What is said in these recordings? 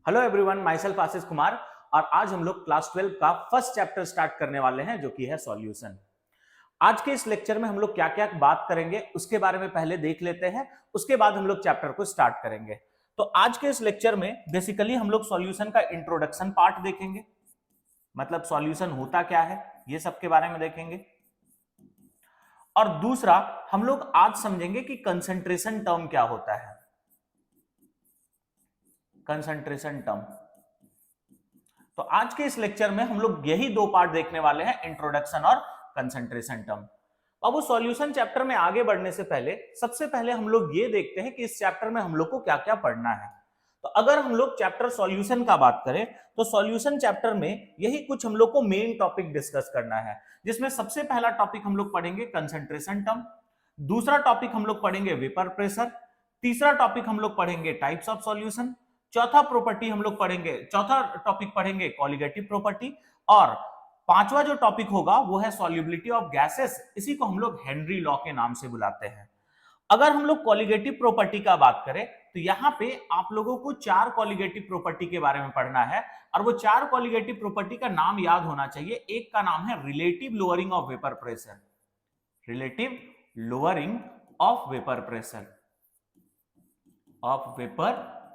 Hello everyone, my self Ashish Kumar. और आज हम लोग क्लास 12 का फर्स्ट चैप्टर स्टार्ट करने वाले हैं जो कि है सॉल्यूशन। आज के इस लेक्चर में हम लोग क्या क्या बात करेंगे उसके बारे में पहले देख लेते हैं, उसके बाद हम लोग चैप्टर को स्टार्ट करेंगे। तो आज के इस लेक्चर में बेसिकली हम लोग सॉल्यूशन का इंट्रोडक्शन पार्ट देखेंगे, मतलब सॉल्यूशन होता क्या है ये सब के बारे में देखेंगे। और दूसरा हम लोग आज समझेंगे कि कंसंट्रेशन टर्म क्या होता है। कंसंट्रेशन टर्म, तो आज के इस लेक्चर में हम लोग यही दो पार्ट देखने वाले हैं, इंट्रोडक्शन और कंसंट्रेशन टर्म। अब वो सॉल्यूशन चैप्टर में आगे बढ़ने से पहले सबसे पहले हम लोग ये देखते हैं कि इस चैप्टर में हम लोग को क्या क्या पढ़ना है। तो अगर हम लोग चैप्टर सॉल्यूशन का बात करें तो सॉल्यूशन चैप्टर में यही कुछ हम लोग को मेन टॉपिक डिस्कस करना है, जिसमें सबसे पहला टॉपिक हम लोग पढ़ेंगे कंसंट्रेशन टर्म, दूसरा टॉपिक हम लोग पढ़ेंगे वेपर प्रेशर, तीसरा टॉपिक हम लोग पढ़ेंगे टाइप्स ऑफ सॉल्यूशन, चौथा टॉपिक पढ़ेंगे कॉलिगेटिव प्रॉपर्टी, और पांचवा जो टॉपिक होगा वो है सॉल्युबिलिटी ऑफ गैसेस। इसी को हम लोग हेनरी लॉ के नाम से बुलाते हैं। अगर हम लोग कॉलिगेटिव प्रॉपर्टी का बात करें तो यहां पे आप लोगों को चार कॉलिगेटिव प्रॉपर्टी के बारे में पढ़ना है, और वो चार कॉलिगेटिव प्रॉपर्टी का नाम याद होना चाहिए। एक का नाम है relative lowering of vapour pressure, relative lowering of vapour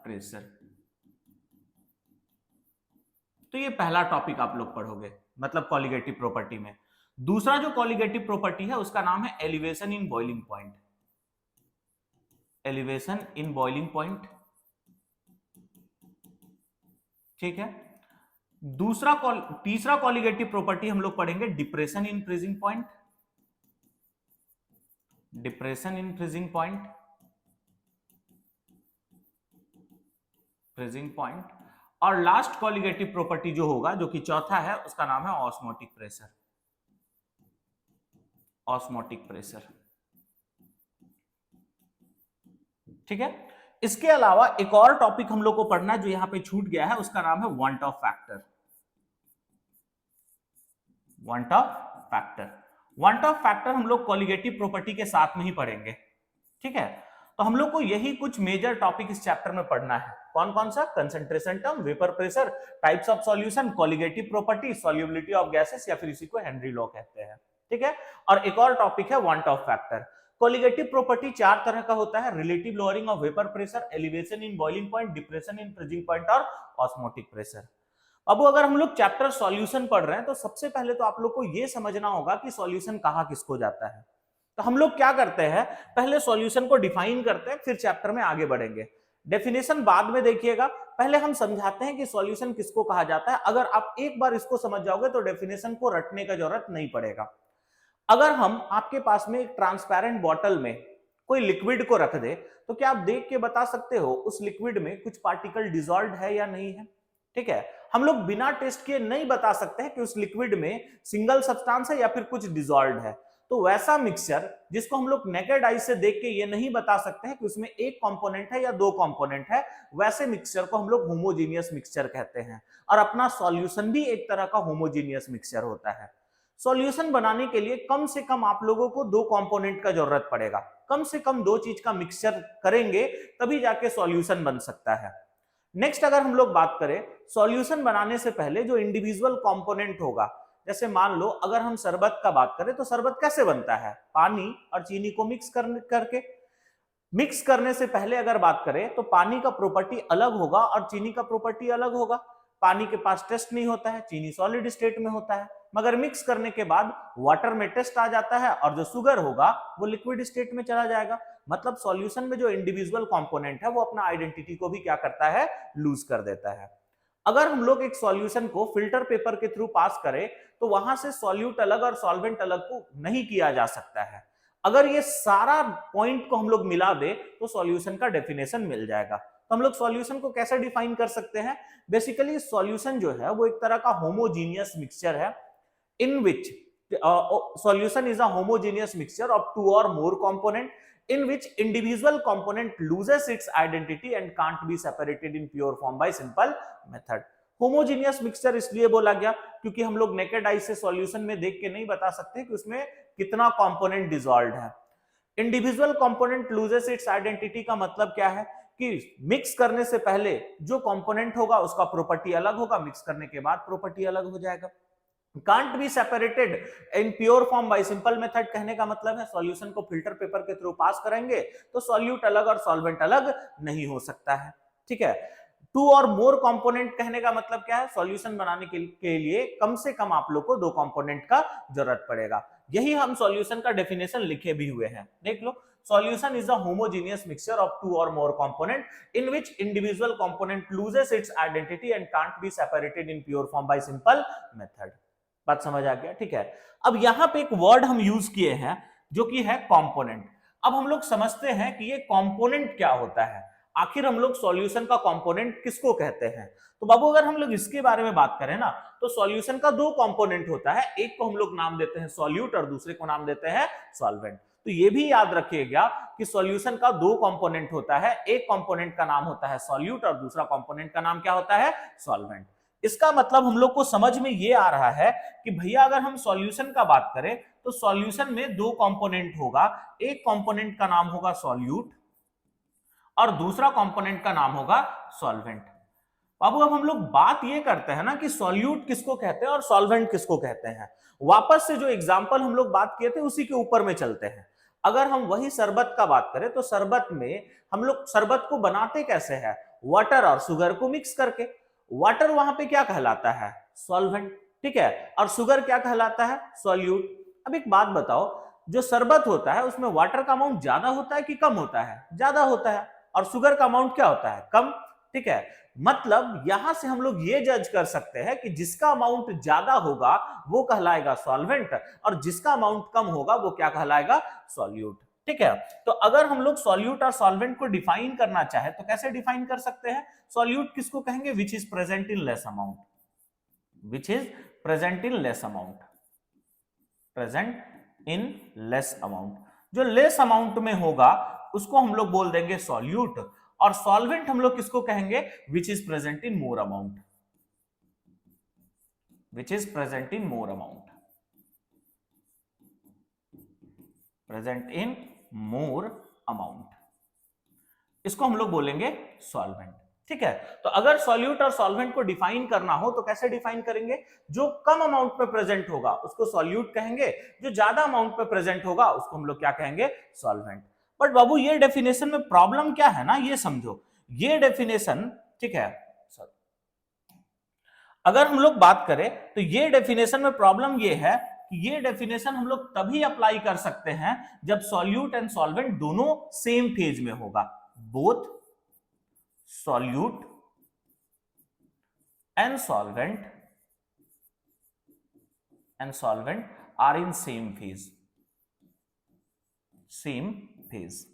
pressure, तो ये पहला टॉपिक आप लोग पढ़ोगे, मतलब कॉलिगेटिव प्रॉपर्टी में। दूसरा जो कॉलिगेटिव प्रॉपर्टी है उसका नाम है elevation in boiling point, elevation in boiling point, ठीक है। तीसरा कॉलिगेटिव प्रॉपर्टी हम लोग पढ़ेंगे depression in freezing point, depression in freezing point, freezing point. और लास्ट कॉलिगेटिव प्रॉपर्टी जो होगा, जो कि चौथा है, उसका नाम है ऑस्मोटिक प्रेशर, ऑस्मोटिक प्रेशर, ठीक है। इसके अलावा एक और टॉपिक हम लोग को पढ़ना है जो यहां पे छूट गया है, उसका नाम है want of factor, want of factor. Want of factor हम लोग कॉलिगेटिव प्रॉपर्टी के साथ में ही पढ़ेंगे, ठीक है। तो हम लोग को यही कुछ मेजर टॉपिक इस चैप्टर में पढ़ना है। कौन कौन सा? Concentration term, vapour pressure, types of solution, colligative property, solubility of gases या फिर इसी को हेनरी लॉ कहते हैं, ठीक है। और एक और टॉपिक है want of factor. Colligative property चार तरह का होता है, relative lowering of vapour pressure, elevation in boiling point, depression in freezing point और ऑस्मोटिक प्रेशर। अब अगर हम लोग चैप्टर सॉल्यूशन पढ़ रहे हैं तो सबसे पहले तो आप लोग को यह समझना होगा कि सॉल्यूशन कहां किसको जाता है। तो हम लोग क्या करते हैं, पहले सॉल्यूशन को डिफाइन करते हैं, फिर चैप्टर में आगे बढ़ेंगे। डेफिनेशन बाद में देखिएगा, पहले हम समझाते हैं कि सॉल्यूशन किसको कहा जाता है। अगर आप एक बार इसको समझ जाओगे तो डेफिनेशन को रटने का जरूरत नहीं पड़ेगा। अगर हम आपके पास में एक ट्रांसपेरेंट बॉटल में कोई लिक्विड को रख दे तो क्या आप देख के बता सकते हो उस लिक्विड में कुछ पार्टिकल डिसॉल्व है या नहीं है, ठीक है। हम लोग बिना टेस्ट किए नहीं बता सकते हैं कि उस लिक्विड में सिंगल सब्सटेंस है या फिर कुछ डिसॉल्व है। तो वैसा मिक्सचर जिसको हम लोग नेकेड आई से देख के ये नहीं बता सकते हैं कि उसमें एक कंपोनेंट है या दो कंपोनेंट है, वैसे मिक्सचर को हम लोग होमोजीनियस मिक्सचर कहते हैं। और अपना सॉल्यूशन भी एक तरह का होमोजीनियस मिक्सचर होता है। सॉल्यूशन बनाने के लिए कम से कम आप लोगों को दो कंपोनेंट का जरूरत पड़ेगा, कम से कम दो चीज का मिक्सचर करेंगे तभी जाके सॉल्यूशन बन सकता है। नेक्स्ट अगर हम लोग बात करें, सॉल्यूशन बनाने से पहले जो इंडिविजुअल कंपोनेंट होगा, जैसे मान लो अगर हम शरबत का बात करें तो शरबत कैसे बनता है, पानी और चीनी को मिक्स करके। मिक्स करने से पहले अगर बात करें तो पानी का प्रॉपर्टी अलग होगा और चीनी का प्रॉपर्टी अलग होगा। पानी के पास टेस्ट नहीं होता है, चीनी सॉलिड स्टेट में होता है, मगर मिक्स करने के बाद वाटर में टेस्ट आ जाता है और जो शुगर होगा वो लिक्विड स्टेट में चला जाएगा। मतलब सॉल्यूशन में जो इंडिविजुअल कंपोनेंट है वो अपना आइडेंटिटी को भी क्या करता है, लूज कर देता है। अगर हम लोग एक सॉल्यूशन को फिल्टर पेपर के थ्रू पास करें तो वहां से सॉल्यूट अलग और सॉल्वेंट अलग को नहीं किया जा सकता है। अगर ये सारा पॉइंट को हम लोग मिला दे तो सॉल्यूशन का डेफिनेशन मिल जाएगा। तो हम लोग सॉल्यूशन को कैसे डिफाइन कर सकते हैं? बेसिकली सॉल्यूशन जो है वो एक तरह का होमोजीनियस मिक्सचर है, in which solution is a homogeneous mixture of two or more component in which individual component loses its identity and can't be separated in pure form by simple method। Homogeneous mixture इसलिए बोला गया क्योंकि हम लोग naked eye से solution में देख के नहीं बता सकते कि उसमें कितना कंपोनेंट डिसॉल्व्ड है। Individual component loses it's identity का मतलब क्या है कि मिक्स करने से पहले जो कंपोनेंट होगा उसका प्रॉपर्टी अलग होगा, मिक्स करने के बाद प्रॉपर्टी अलग हो जाएगा। Can't be separated in pure form by simple method कहने का मतलब है सॉल्यूशन को फिल्टर पेपर के थ्रू पास करेंगे तो सॉल्यूट अलग और सॉल्वेंट अलग नहीं हो सकता है, ठीक है। टू और मोर कंपोनेंट कहने का मतलब क्या है, सॉल्यूशन बनाने के लिए कम से कम आप लोग को दो कंपोनेंट का जरूरत पड़ेगा। यही हम सॉल्यूशन का डेफिनेशन लिखे भी हुए हैं, देख लो। Solution is a homogeneous mixture of two or more components in which individual component loses its identity and can't be separated in pure form by simple method। बात समझ आ गया, ठीक है। अब यहां पे एक वर्ड हम यूज किए हैं जो कि है कंपोनेंट। अब हम लोग समझते हैं कि ये कंपोनेंट क्या होता है, आखिर हम लोग सॉल्यूशन का कंपोनेंट किसको कहते हैं। तो बाबू अगर हम लोग इसके बारे में बात करें ना तो सॉल्यूशन का दो कंपोनेंट होता है, एक को हम लोग नाम देते हैं सॉल्यूट और दूसरे को नाम देते हैं सॉल्वेंट। तो ये भी याद रखिएगा कि सॉल्यूशन का दो कंपोनेंट होता है, एक कंपोनेंट का नाम होता है सॉल्यूट और दूसरा कंपोनेंट का नाम क्या होता है, सॉल्वेंट। इसका मतलब हम लोग को समझ में ये आ रहा है कि भैया अगर हम सॉल्यूशन का बात करें तो सॉल्यूशन में दो कंपोनेंट होगा, एक कंपोनेंट का नाम होगा सॉल्यूट और दूसरा कंपोनेंट का नाम होगा सॉल्वेंट। बाबू अब हम लोग बात ये करते हैं ना कि सॉल्यूट किसको कहते हैं और सॉल्वेंट किसको कहते हैं। वापस से जो एग्जांपल हम लोग बात किए थे उसी के ऊपर में चलते हैं। अगर हम वही शरबत का बात करें तो शरबत में हम लोग शरबत को बनाते कैसे हैं, वाटर और शुगर को मिक्स करके। वाटर वहां पे क्या कहलाता है, सॉल्वेंट, ठीक है, और शुगर क्या कहलाता है, सॉल्यूट। अब एक बात बताओ, जो शरबत होता है उसमें वाटर का अमाउंट ज्यादा होता है कि कम होता है, ज्यादा होता है, और शुगर का अमाउंट क्या होता है, कम, ठीक है। मतलब यहां से हम लोग ये जज कर सकते हैं कि जिसका अमाउंट ज्यादा होगा वो कहलाएगा सॉल्वेंट और जिसका अमाउंट कम होगा वो क्या कहलाएगा, सॉल्यूट, ठीक है। तो अगर हम लोग सॉल्यूट और सॉल्वेंट को डिफाइन करना चाहे तो कैसे डिफाइन कर सकते हैं, सॉल्यूट किसको कहेंगे, which is present in less amount, which is present in less amount, present in less amount. जो लेस अमाउंट में होगा उसको हम लोग बोल देंगे सॉल्यूट और सॉल्वेंट हम लोग किसको कहेंगे, which is present in more amount, which is present in more amount, present in more amount, इसको हम लोग बोलेंगे सॉल्वेंट, ठीक है। तो अगर सॉल्यूट और सॉल्वेंट को डिफाइन करना हो तो कैसे डिफाइन करेंगे, जो कम अमाउंट पे प्रेजेंट होगा उसको सॉल्यूट कहेंगे, जो ज्यादा अमाउंट पे प्रेजेंट होगा उसको हम लोग क्या कहेंगे, सॉल्वेंट। बट बाबू ये डेफिनेशन में प्रॉब्लम क्या है ना, ये समझो, ये डेफिनेशन, ठीक है, अगर हम लोग बात करें तो ये डेफिनेशन में प्रॉब्लम ये है कि ये डेफिनेशन हम लोग तभी अप्लाई कर सकते हैं जब सॉल्यूट एंड सॉल्वेंट दोनों सेम फेज में होगा, both solute and solvent are in same phase, same phase.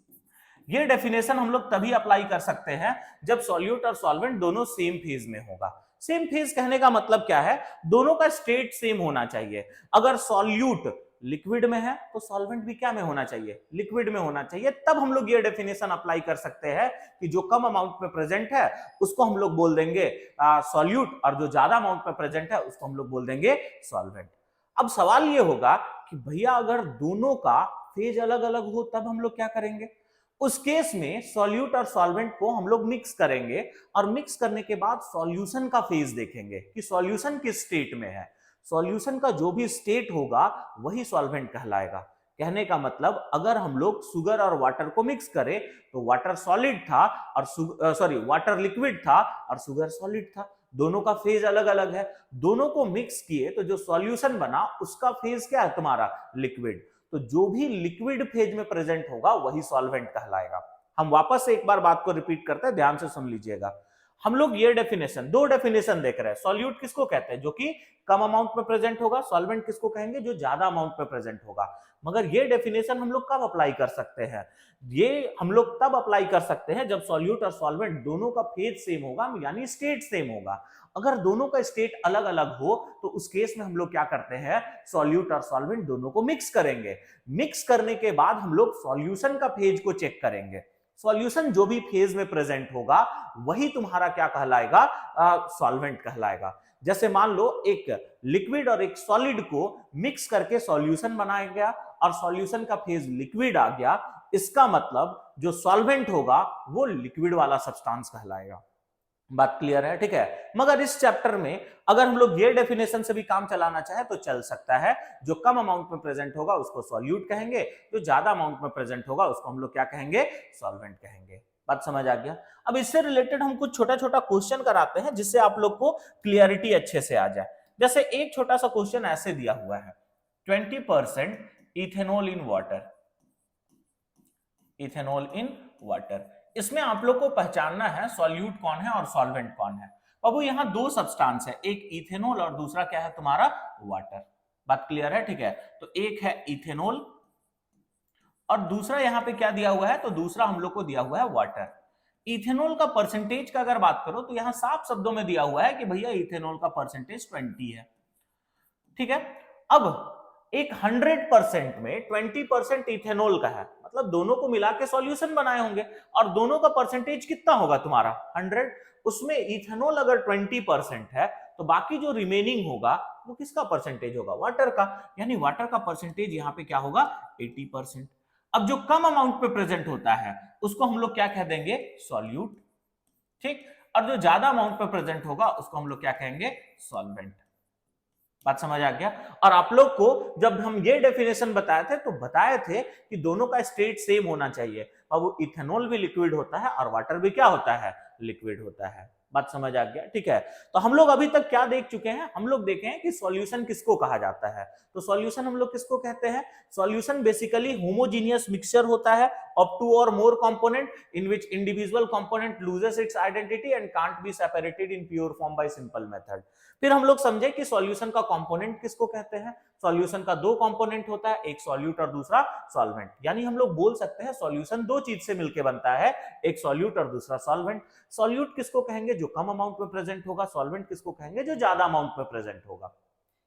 ये डेफिनेशन हम लोग तभी अप्लाई कर सकते हैं जब सॉल्यूट और सॉल्वेंट दोनों सेम फेज में होगा। सेम फेज कहने का मतलब क्या है, दोनों का स्टेट सेम होना चाहिए। अगर सॉल्यूट लिक्विड में है तो सॉल्वेंट भी क्या में होना चाहिए, लिक्विड में होना चाहिए। तब हम लोग ये डेफिनेशन अप्लाई कर सकते हैं कि जो कम अमाउंट में प्रेजेंट है उसको हम लोग बोल देंगे सॉल्यूट और जो ज्यादा अमाउंट में प्रेजेंट है उसको हम लोग बोल देंगे सॉल्वेंट। अब सवाल ये होगा कि भैया अगर दोनों का फेज अलग अलग हो तब हम लोग क्या करेंगे, उस केस में सॉल्यूट और सॉल्वेंट को हम लोग मिक्स करेंगे और मिक्स करने के बाद सॉल्यूशन का फेज देखेंगे कि सॉल्यूशन किस स्टेट में है। सॉल्यूशन का जो भी स्टेट होगा वही सॉल्वेंट कहलाएगा। कहने का मतलब अगर हम लोग शुगर और वाटर को मिक्स करें तो वाटर सॉलिड था और वाटर लिक्विड था और शुगर सॉलिड था, दोनों का फेज अलग अलग है। दोनों को मिक्स किए तो जो सॉल्यूशन बना उसका फेज क्या है तुम्हारा, लिक्विड। तो जो भी लिक्विड फेज में प्रेजेंट होगा वही सॉल्वेंट कहलाएगा। हम वापस से एक बार बात को रिपीट करते हैं, ध्यान से सुन लीजिएगा। हम लोग ये डेफिनेशन, दो डेफिनेशन देख रहे हैं। सॉल्यूट किसको कहते हैं, जो कि कम अमाउंट में प्रेजेंट होगा, सॉल्वेंट किसको कहेंगे, जो ज्यादा अमाउंट में प्रेजेंट होगा। मगर ये डेफिनेशन हम लोग कब अप्लाई कर सकते हैं, ये हम लोग तब अप्लाई कर सकते हैं जब सॉल्यूट और सॉल्वेंट दोनों का फेज सेम होगा, यानी स्टेट सेम होगा। अगर दोनों का स्टेट अलग अलग हो तो उस केस में हम लोग क्या करते हैं, सॉल्यूट और सॉल्वेंट दोनों को मिक्स करेंगे। मिक्स करने के बाद हम लोग सॉल्यूशन का फेज को चेक करेंगे। सॉल्यूशन जो भी फेज में प्रेजेंट होगा वही तुम्हारा क्या कहलाएगा, सॉल्वेंट कहलाएगा। जैसे मान लो एक लिक्विड और एक सॉलिड को मिक्स करके सॉल्यूशन बनाया गया और सॉल्यूशन का फेज लिक्विड आ गया, इसका मतलब जो सॉल्वेंट होगा वो लिक्विड वाला सब्सटेंस कहलाएगा। बात क्लियर है? ठीक है। मगर इस चैप्टर में अगर हम लोग ये डेफिनेशन से भी काम चलाना चाहे तो चल सकता है। जो कम अमाउंट में प्रेजेंट होगा उसको सॉल्यूट कहेंगे, जो ज्यादा अमाउंट में प्रेजेंट होगा उसको हम लोग क्या कहेंगे? सॉल्वेंट कहेंगे। बात समझ आ गया? अब इससे रिलेटेड हम कुछ छोटा छोटा क्वेश्चन कराते हैं जिससे आप लोग को क्लियरिटी अच्छे से आ जाए। जैसे एक छोटा सा क्वेश्चन ऐसे दिया हुआ है, 20% ethanol in water, ethanol in water. इसमें आप लोग को पहचानना है सॉल्यूट कौन है और सॉल्वेंट कौन है। बाबू यहाँ दो सब्सटेंस है, एक इथेनॉल और दूसरा क्या है तुम्हारा? वाटर। बात क्लियर है? ठीक है। तो एक है इथेनॉल और दूसरा यहाँ पे क्या दिया हुआ है? तो दूसरा हम लोग को दिया हुआ है वाटर। इथेनॉल का परसेंटेज का अगर बात करो तो यहाँ साफ शब्दों में दिया हुआ है कि भैया इथेनॉल का परसेंटेज 20 है। ठीक है। अब एक 100% में 20% इथेनॉल का है, मतलब दोनों को मिला के सॉल्यूशन बनाए होंगे और दोनों का परसेंटेज कितना होगा तुम्हारा? 100। उसमें इथेनॉल अगर 20% है तो बाकी जो रिमेनिंग होगा वो किसका परसेंटेज होगा? वाटर का। यानी वाटर का परसेंटेज यहाँ पे क्या होगा? 80%। अब जो कम अमाउंट पे प्रेजेंट होता है उसको हम लोग क्या कह देंगे? सॉल्यूट। ठीक। और जो ज्यादा अमाउंट पे प्रेजेंट होगा उसको हम लोग क्या कहेंगे? सॉल्वेंट। बात समझ आ गया? और आप लोग को जब हम ये डेफिनेशन बताए थे तो बताए थे कि दोनों का स्टेट सेम होना चाहिए। और वो इथेनॉल भी लिक्विड होता है और वाटर भी क्या होता है? लिक्विड होता है। बात समझ आ गया? ठीक है। तो हम लोग अभी तक क्या देख चुके हैं? हम लोग देखे हैं कि सॉल्यूशन किसको कहा जाता है। तो सॉल्यूशन हम लोग किसको कहते हैं? सॉल्यूशन बेसिकली होमोजीनियस मिक्सचर होता है ऑफ टू और मोर component in which individual component loses its identity and can't be separated in pure form by simple method। फिर हम लोग समझे कि सॉल्यूशन का कंपोनेंट किसको कहते हैं। सॉल्यूशन का दो कंपोनेंट होता है, एक सॉल्यूट और दूसरा सॉल्वेंट। यानी हम लोग बोल सकते हैं सॉल्यूशन दो चीज से मिलकर बनता है, एक सॉल्यूट और दूसरा सॉल्वेंट। सॉल्यूट किसको कहेंगे? जो कम अमाउंट में प्रेजेंट होगा। सॉल्वेंट किसको कहेंगे? जो ज्यादा अमाउंट में प्रेजेंट होगा।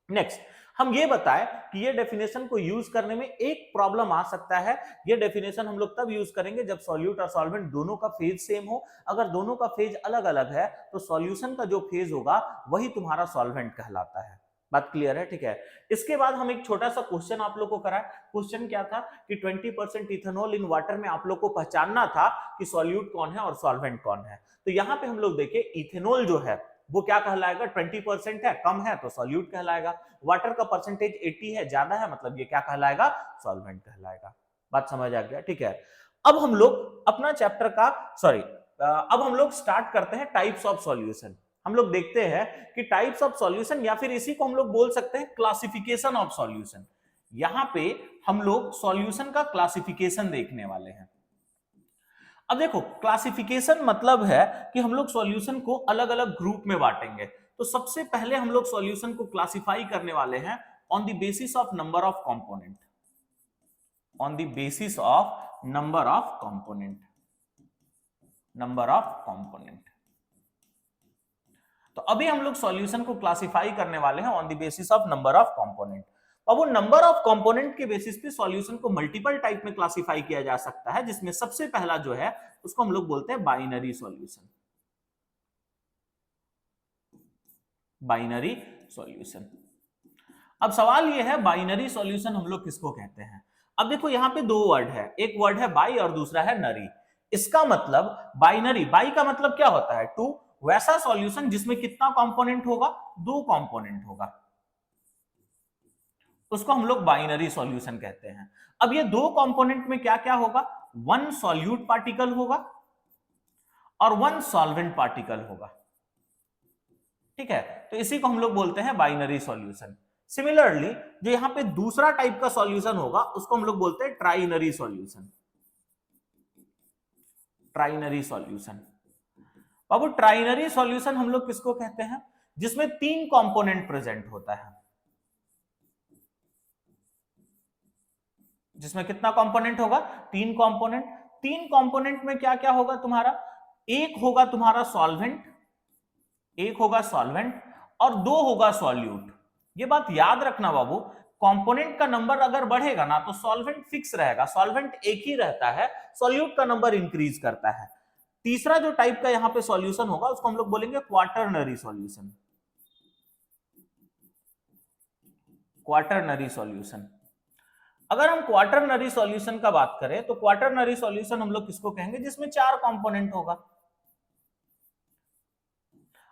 नेक्स्ट हम ये बताएं कि ये डेफिनेशन को यूज करने में एक प्रॉब्लम आ सकता है। ये डेफिनेशन हम लोग तब यूज करेंगे जब सॉल्यूट और सॉल्वेंट दोनों का फेज सेम हो। अगर दोनों का फेज अलग अलग है तो सॉल्यूशन का जो फेज होगा वही तुम्हारा सॉल्वेंट कहलाता है। बात क्लियर है? ठीक है। इसके बाद हम एक छोटा सा क्वेश्चन आप लोग को कराए। क्वेश्चन क्या था कि 20% इथेनॉल इन वाटर में आप लोग को पहचानना था कि सॉल्यूट कौन है और सॉल्वेंट कौन है। तो यहाँ पे हम लोग देखें इथेनॉल जो है वो क्या कहलाएगा? 20% है, कम है तो सॉल्यूट कहलाएगा। वाटर का परसेंटेज 80 है, ज्यादा है, मतलब ये क्या कहलाएगा? सॉल्वेंट कहलाएगा। बात समझ आ गया? ठीक है। अब हम लोग अपना चैप्टर का अब हम लोग स्टार्ट करते हैं टाइप्स ऑफ सॉल्यूशन। हम लोग देखते हैं कि टाइप्स ऑफ सॉल्यूशन या फिर इसी को हम लोग बोल सकते हैं क्लासिफिकेशन ऑफ सॉल्यूशन। यहां पे हम लोग सॉल्यूशन का क्लासिफिकेशन देखने वाले हैं। अब देखो क्लासिफिकेशन मतलब है कि हम लोग सॉल्यूशन को अलग अलग ग्रुप में बांटेंगे। तो सबसे पहले हम लोग सॉल्यूशन को क्लासिफाई करने वाले हैं on the basis of number of component, on the basis of number of component, number of component. तो अभी हम लोग सॉल्यूशन को क्लासिफाई करने वाले हैं on the basis of number of component. अब वो नंबर ऑफ कंपोनेंट के बेसिस पे सॉल्यूशन को मल्टीपल टाइप में क्लासिफाई किया जा सकता है, जिसमें सबसे पहला जो है उसको हम लोग बोलते हैं बाइनरी सॉल्यूशन। Binary solution. अब सवाल ये है बाइनरी सॉल्यूशन हम लोग किसको कहते हैं। अब देखो यहाँ पे दो वर्ड है, एक वर्ड है बाई और दूसरा है नरी। इसका मतलब बाइनरी, बाई का मतलब क्या होता है? टू। वैसा सॉल्यूशन जिसमें कितना कंपोनेंट होगा? दो कंपोनेंट होगा, उसको हम लोग बाइनरी सॉल्यूशन कहते हैं। अब ये दो कंपोनेंट में क्या क्या होगा? वन सॉल्यूट पार्टिकल होगा और वन सॉल्वेंट पार्टिकल होगा। ठीक है। तो इसी को हम लोग बोलते हैं बाइनरी सॉल्यूशन। सिमिलरली जो यहां पे दूसरा टाइप का सॉल्यूशन होगा उसको हम लोग बोलते हैं ट्राइनरी सॉल्यूशन। Ternary solution. बाबू ट्राइनरी सॉल्यूशन हम लोग किसको कहते हैं? जिसमें तीन कंपोनेंट प्रेजेंट होता है। जिसमें कितना कंपोनेंट होगा? तीन कंपोनेंट। तीन कंपोनेंट में क्या क्या होगा तुम्हारा? एक होगा तुम्हारा सॉल्वेंट, एक होगा सॉल्वेंट और दो होगा सॉल्यूट। ये बात याद रखना बाबू, कंपोनेंट का नंबर अगर बढ़ेगा ना तो सॉल्वेंट फिक्स रहेगा, सॉल्वेंट एक ही रहता है, सॉल्यूट का नंबर इंक्रीज करता है। तीसरा जो टाइप का यहां पे सॉल्यूशन होगा उसको हम लोग बोलेंगे क्वाटरनरी सॉल्यूशन। Quaternary solution. अगर हम क्वार्टरनरी सॉल्यूशन का बात करें तो क्वार्टरनरी सॉल्यूशन हम लोग किसको कहेंगे, जिसमें 4 कंपोनेंट होगा।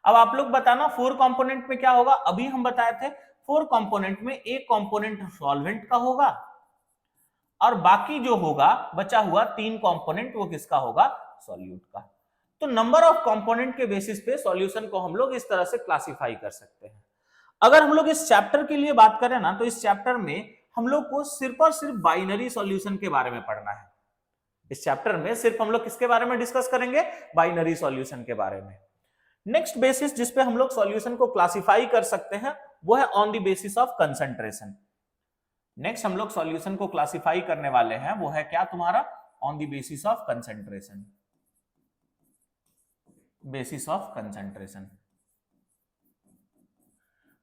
अब आप लोग बताना 4 कंपोनेंट में क्या होगा। अभी हम बताए थे 4 कंपोनेंट में एक कंपोनेंट सॉल्वेंट का होगा और बाकी जो होगा बचा हुआ 3 कंपोनेंट वो किसका होगा, सॉल्यूट का। तो नंबर ऑफ कंपोनेंट के बेसिस पे सॉल्यूशन को हम लोग इस तरह से क्लासिफाई कर सकते हैं। अगर हम लोग इस चैप्टर के लिए बात करें ना, तो इस चैप्टर में हम लोग को सिर्फ और सिर्फ बाइनरी सॉल्यूशन के बारे में पढ़ना है। इस चैप्टर में सिर्फ हम लोग किसके बारे में डिस्कस करेंगे, बाइनरी सॉल्यूशन के बारे में। नेक्स्ट बेसिस जिसपे हम लोग सॉल्यूशन को क्लासिफाई कर सकते हैं वो है on the basis of concentration. Next हम लोग सॉल्यूशन को क्लासिफाई करने वाले हैं वो है क्या तुम्हारा, on the basis of concentration. Basis of concentration.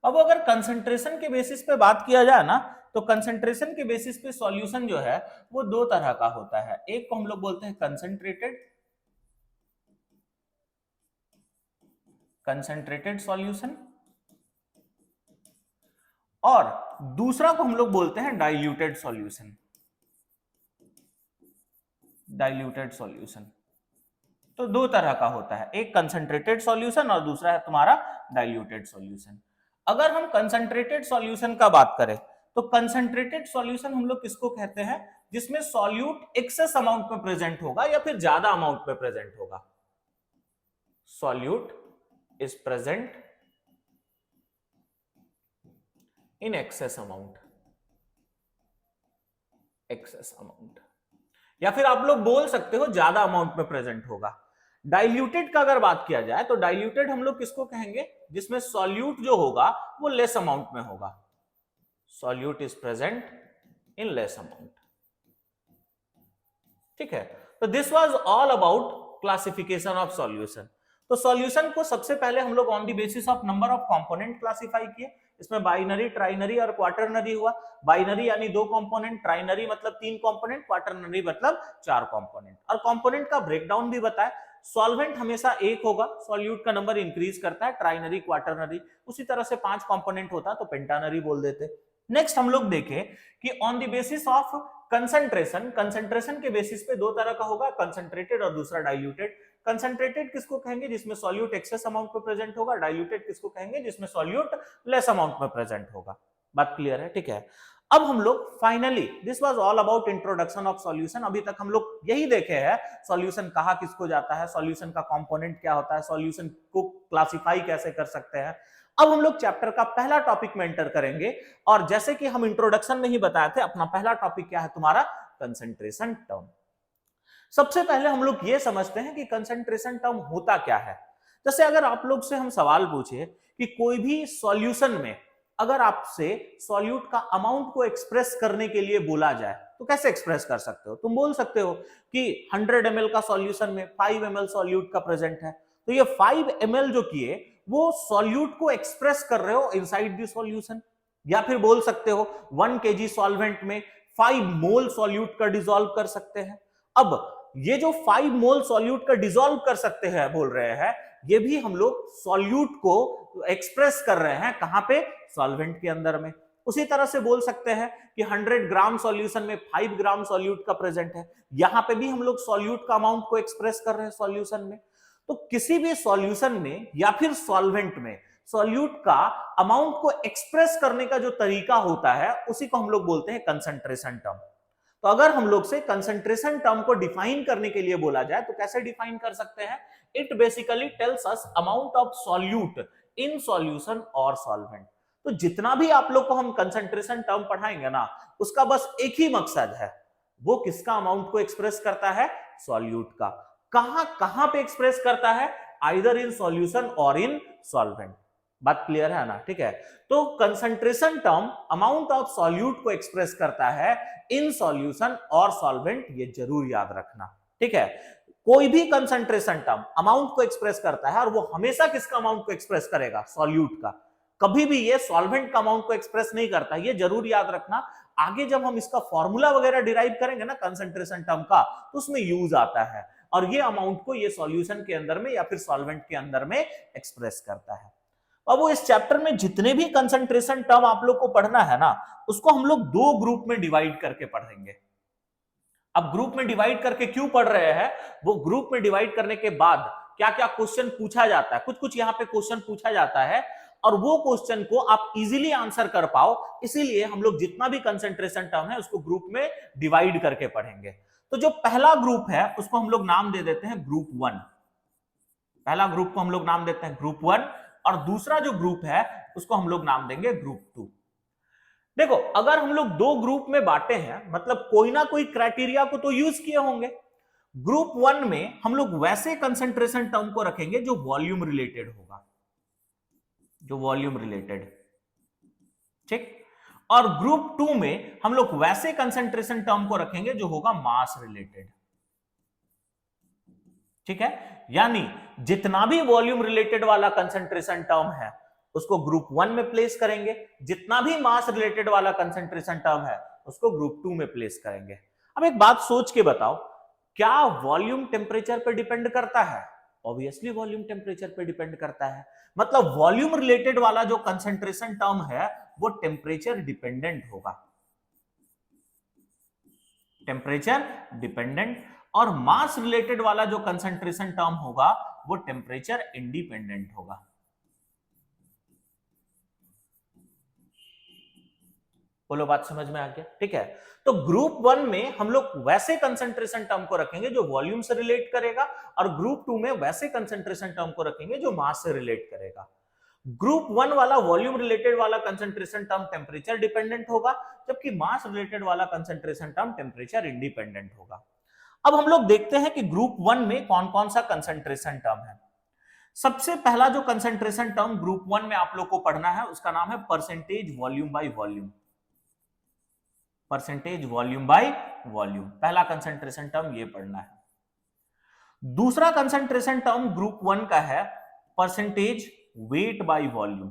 अब अगर कंसंट्रेशन के बेसिस पे बात किया जाए ना, तो कंसंट्रेशन के बेसिस पे सॉल्यूशन जो है वो 2 तरह का होता है। एक को हम लोग बोलते हैं कंसंट्रेटेड सॉल्यूशन और दूसरा को हम लोग बोलते हैं डाइल्यूटेड सॉल्यूशन। डाइल्यूटेड सॉल्यूशन तो 2 तरह का होता है, एक कंसंट्रेटेड सॉल्यूशन और दूसरा है तुम्हारा डाइल्यूटेड सॉल्यूशन। अगर हम कंसंट्रेटेड सॉल्यूशन का बात करें तो कंसंट्रेटेड सॉल्यूशन हम लोग किसको कहते हैं, जिसमें सॉल्यूट एक्सेस अमाउंट में प्रेजेंट होगा या फिर ज्यादा अमाउंट में प्रेजेंट होगा। Solute is present in excess amount. Excess amount या फिर आप लोग बोल सकते हो ज्यादा अमाउंट में प्रेजेंट होगा। डाइल्यूटेड का अगर बात किया जाए तो डाइल्यूटेड हम लोग किसको कहेंगे, जिसमें सॉल्यूट जो होगा वो लेस अमाउंट में होगा। Solute is present in less amount. ठीक है, तो this was all about classification of solution. तो सॉल्यूशन को सबसे पहले हम लोग on the basis of number of component classify किए। इसमें बाइनरी, ट्राइनरी और क्वार्टरनरी हुआ। बाइनरी यानी 2 कंपोनेंट, ट्राइनरी मतलब 3 कंपोनेंट, क्वार्टरनरी मतलब 4 कंपोनेंट। और कंपोनेंट का ब्रेकडाउन भी बताया। सॉल्वेंट हमेशा एक होगा, सॉल्यूट का नंबर इंक्रीज करता है, ट्राइनरी, क्वार्टरनरी। उसी तरह से 5 कंपोनेंट होता तो पेंटानरी बोल देते। नेक्स्ट हम लोग देखें कि on the basis of concentration, concentration के बेसिस पे 2 तरह का होगा, कंसंट्रेटेड और दूसरा डाइल्यूटेड। कंसंट्रेटेड किसको कहेंगे, जिसमें सॉल्यूट एक्सेस अमाउंट में प्रेजेंट होगा। डाइल्यूटेड किसको कहेंगे, जिसमें सॉल्यूट लेस अमाउंट में प्रेजेंट होगा। बात क्लियर है, ठीक है। अब हम लोग finally, this was all about introduction of solution. अभी तक हम लोग यही देखे हैं सॉल्यूशन कहाँ किसको जाता है, सॉल्यूशन का कंपोनेंट क्या होता है, सॉल्यूशन को क्लासिफाई कैसे कर सकते हैं। अब हम लोग चैप्टर का पहला टॉपिक में एंटर करेंगे और जैसे कि हम इंट्रोडक्शन में ही बताए थे, अपना पहला टॉपिक क्या है तुम्हारा, कंसंट्रेशन टर्म। सबसे पहले हम लोग ये समझते हैं कि कंसंट्रेशन टर्म होता क्या है। जैसे अगर आप लोग से हम सवाल पूछे कि कोई भी सॉल्यूशन में अगर आपसे सॉल्यूट का अमाउंट को एक्सप्रेस करने के लिए बोला जाए तो कैसे एक्सप्रेस कर सकते हो। तुम बोल सकते हो कि 100 ml का सॉल्यूशन में 5 ml सॉल्यूट का प्रेजेंट है, तो ये 5 ml जो किए वो सॉल्यूट को एक्सप्रेस कर रहे हो इनसाइड द सॉल्यूशन। या फिर बोल सकते हो 1 kg सॉल्वेंट में 5 मोल सॉल्यूट का डिसॉल्व कर सकते हैं। अब ये जो 5 मोल सॉल्यूट का डिसॉल्व कर सकते हैं बोल रहे हैं, ये भी हम लोग सॉल्यूट को एक्सप्रेस कर रहे हैं कहां पे, सॉल्वेंट के अंदर में। उसी तरह से बोल सकते हैं कि 100 ग्राम सॉल्यूशन में 5 ग्राम सॉल्यूट का प्रेजेंट है, यहां पे भी हम लोग सॉल्यूट का अमाउंट को एक्सप्रेस कर रहे हैं सॉल्यूशन में। तो किसी भी सॉल्यूशन में या फिर सॉल्वेंट में सॉल्यूट का अमाउंट को एक्सप्रेस करने का जो तरीका होता है उसी को हम लोग बोलते हैं कंसंट्रेशन टर्म। तो अगर हम लोग से कंसंट्रेशन टर्म को डिफाइन करने के लिए बोला जाए तो कैसे डिफाइन कर सकते हैं, it basically tells us amount of solute in solution और सॉल्वेंट। तो जितना भी आप लोग को हम कंसंट्रेशन टर्म पढ़ाएंगे ना, उसका बस एक ही मकसद है, वो किसका अमाउंट को एक्सप्रेस करता है, सॉल्यूट का। कहां कहां पे एक्सप्रेस करता है, आइदर इन सॉल्यूशन और इन सॉल्वेंट। बात क्लियर है ना, ठीक है। तो concentration term amount of solute को एक्सप्रेस करता है इन सॉल्यूशन और सॉल्वेंट, ये जरूर याद रखना, ठीक है। कोई भी कंसंट्रेशन टर्म अमाउंट को एक्सप्रेस करता है और वो हमेशा किसका अमाउंट को एक्सप्रेस करेगा, सॉल्यूट का। कभी भी ये सॉल्वेंट का अमाउंट को एक्सप्रेस नहीं करता, ये जरूर याद रखना। आगे जब हम इसका फॉर्मूला वगैरह डिराइव करेंगे ना कंसंट्रेशन टर्म का, तो उसमें यूज आता है और ये अमाउंट को ये सॉल्यूशन के अंदर में या फिर सॉल्वेंट के अंदर में एक्सप्रेस करता है। अब वो इस चैप्टर में जितने भी कंसंट्रेशन टर्म आप लोग को पढ़ना है ना, उसको हम लोग दो ग्रुप में डिवाइड करके पढ़ेंगे। अब ग्रुप में डिवाइड करके क्यों पढ़ रहे हैं, वो ग्रुप में डिवाइड करने के बाद क्या क्या क्वेश्चन पूछा जाता है, कुछ कुछ यहाँ पे क्वेश्चन पूछा जाता है और वो क्वेश्चन को आप इजीली आंसर कर पाओ, इसीलिए हम लोग जितना भी कंसंट्रेशन टर्म है उसको ग्रुप में डिवाइड करके पढ़ेंगे। तो जो पहला ग्रुप है उसको हम लोग नाम दे देते हैं ग्रुप 1। पहला ग्रुप को हम लोग नाम देते हैं ग्रुप 1 और दूसरा जो ग्रुप है उसको हम लोग नाम देंगे ग्रुप 2। देखो, अगर हम लोग दो ग्रुप में बांटे हैं मतलब कोई ना कोई क्राइटेरिया को तो यूज किए होंगे। ग्रुप 1 में हम लोग वैसे कंसंट्रेशन टर्म को रखेंगे जो वॉल्यूम रिलेटेड होगा, जो वॉल्यूम रिलेटेड, ठीक। और ग्रुप 2 में हम लोग वैसे कंसंट्रेशन टर्म को रखेंगे जो होगा मास रिलेटेड, ठीक है। यानी जितना भी वॉल्यूम रिलेटेड वाला कंसंट्रेशन टर्म है उसको ग्रुप 1 में प्लेस करेंगे, जितना भी मास रिलेटेड वाला कंसंट्रेशन टर्म है उसको ग्रुप 2 में प्लेस करेंगे। अब एक बात सोच के बताओ, क्या वॉल्यूम टेम्परेचर पर डिपेंड करता है? ऑब्वियसली वॉल्यूम टेम्परेचर पर डिपेंड करता है। मतलब वॉल्यूम रिलेटेड वाला जो कंसंट्रेशन टर्म है वो टेम्परेचर डिपेंडेंट होगा, टेम्परेचर डिपेंडेंट। और मास रिलेटेड वाला जो कंसंट्रेशन टर्म होगा वो टेम्परेचर इंडिपेंडेंट होगा। बोलो, बात समझ में आ गया? ठीक है। तो ग्रुप 1 में हम लोग वैसे कंसंट्रेशन टर्म को रखेंगे जो वॉल्यूम से रिलेट करेगा और ग्रुप 2 में वैसे कंसंट्रेशन टर्म को रखेंगे जो मास से रिलेट करेगा। ग्रुप 1 वाला वॉल्यूम रिलेटेड वाला कंसंट्रेशन टर्म टेम्परेचर डिपेंडेंट होगा, जबकि मास रिलेटेड वाला कंसंट्रेशन टर्म टेम्परेचर इंडिपेंडेंट होगा। अब हम लोग देखते हैं कि ग्रुप 1 में कौन कौन सा कंसंट्रेशन टर्म है। सबसे पहला जो कंसंट्रेशन टर्म ग्रुप 1 में आप लोग को पढ़ना है उसका नाम है percentage volume by volume. Percentage volume by volume, पहला कंसंट्रेशन टर्म ये पढ़ना है। दूसरा कंसंट्रेशन टर्म ग्रुप 1 का है percentage weight by volume,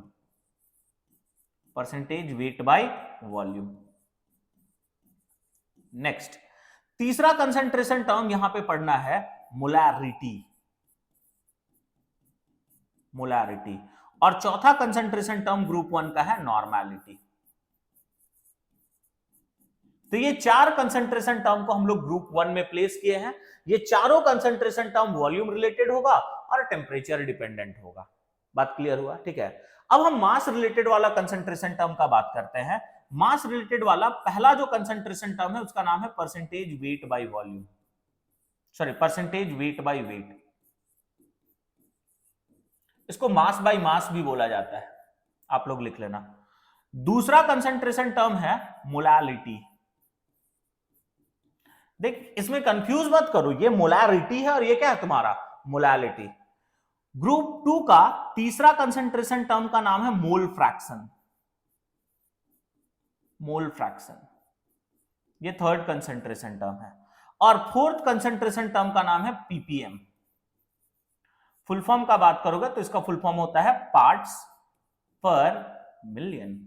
percentage weight by volume. Next, तीसरा कंसंट्रेशन टर्म यहां पे पढ़ना है मोलैरिटी, मोलैरिटी। और चौथा कंसंट्रेशन टर्म ग्रुप 1 का है नॉर्मैलिटी। तो ये चार कंसंट्रेशन टर्म को हम लोग ग्रुप 1 में प्लेस किए हैं। ये चारों कंसंट्रेशन टर्म वॉल्यूम रिलेटेड होगा और टेम्परेचर डिपेंडेंट होगा। बात क्लियर हुआ? ठीक है। अब हम मास रिलेटेड वाला कंसंट्रेशन टर्म का बात करते हैं। मास रिलेटेड वाला पहला जो कंसंट्रेशन टर्म है उसका नाम है percentage weight by volume, sorry percentage weight by weight. इसको मास बाय मास भी बोला जाता है, आप लोग लिख लेना। दूसरा कंसंट्रेशन टर्म है मोलैलिटी। देख, इसमें कंफ्यूज मत करो, ये मोलैरिटी है और ये क्या है तुम्हारा मोलैलिटी। ग्रुप 2 का तीसरा कंसंट्रेशन टर्म का नाम है मोल फ्रैक्शन, मोल फ्रैक्शन, ये थर्ड कंसंट्रेशन टर्म है। और फोर्थ कंसंट्रेशन टर्म का नाम है पीपीएम। फुल फॉर्म का बात करोगे तो इसका फुल फॉर्म होता है पार्ट्स पर मिलियन।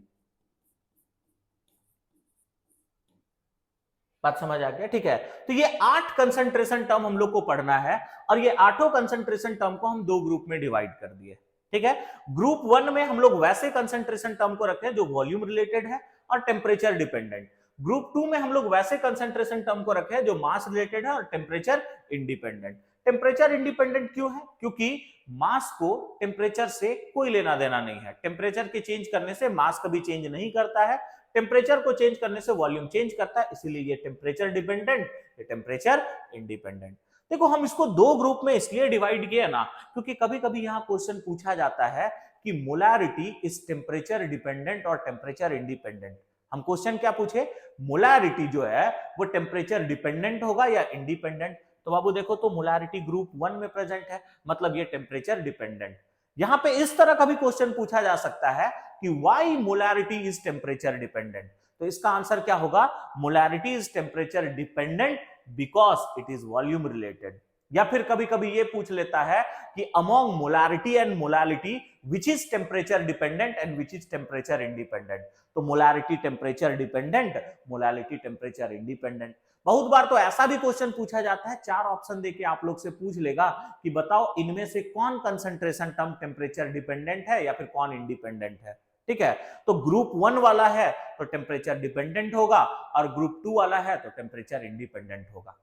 बात समझ आ गया? ठीक है। तो ये 8 कंसंट्रेशन टर्म हम लोग को पढ़ना है और ये 8 कंसंट्रेशन टर्म को हम दो ग्रुप में डिवाइड कर दिए। ठीक है। ग्रुप 1 में हम लोग वैसे कंसंट्रेशन टर्म को रखे हैं जो वॉल्यूम रिलेटेड है और टेम्परेचर डिपेंडेंट। ग्रुप 2 में हम लोग वैसे कंसंट्रेशन टर्म को रखे हैं जो मास रिलेटेड है और टेम्परेचर इंडिपेंडेंट। टेम्परेचर इंडिपेंडेंट क्यों है? क्योंकि मास को टेम्परेचर से कोई लेना देना नहीं है। टेम्परेचर के चेंज करने से मास कभी चेंज नहीं करता है, टेम्परेचर को चेंज करने से वॉल्यूम चेंज करता है, इसीलिए ये टेम्परेचर डिपेंडेंट, ये टेम्परेचर इंडिपेंडेंट। देखो, हम इसको दो ग्रुप में इसलिए डिवाइड किया ना क्योंकि कभी कभी यहां क्वेश्चन पूछा जाता है कि मोलैरिटी इज टेम्परेचर डिपेंडेंट और टेम्परेचर इंडिपेंडेंट। हम क्वेश्चन क्या पूछे, मोलैरिटी जो है वो टेम्परेचर डिपेंडेंट होगा या इंडिपेंडेंट? तो बाबू देखो, तो मोलैरिटी ग्रुप 1 में प्रेजेंट है, मतलब ये टेम्परेचर डिपेंडेंट। यहां पे इस तरह का भी क्वेश्चन पूछा जा सकता है कि why molarity is temperature dependent. तो इसका आंसर क्या होगा, molarity is temperature dependent because it is volume related. या फिर कभी कभी ये पूछ लेता है कि among molarity and molality which is temperature dependent and which is temperature independent. तो molarity temperature dependent, molality temperature independent. बहुत बार तो ऐसा भी क्वेश्चन पूछा जाता है, 4 ऑप्शन देके आप लोग से पूछ लेगा कि बताओ इनमें से कौन कंसंट्रेशन टर्म टेम्परेचर डिपेंडेंट है या फिर कौन इंडिपेंडेंट है। ठीक है, तो ग्रुप 1 वाला है तो टेम्परेचर डिपेंडेंट होगा और ग्रुप 2 वाला है तो टेम्परेचर इंडिपेंडेंट होगा।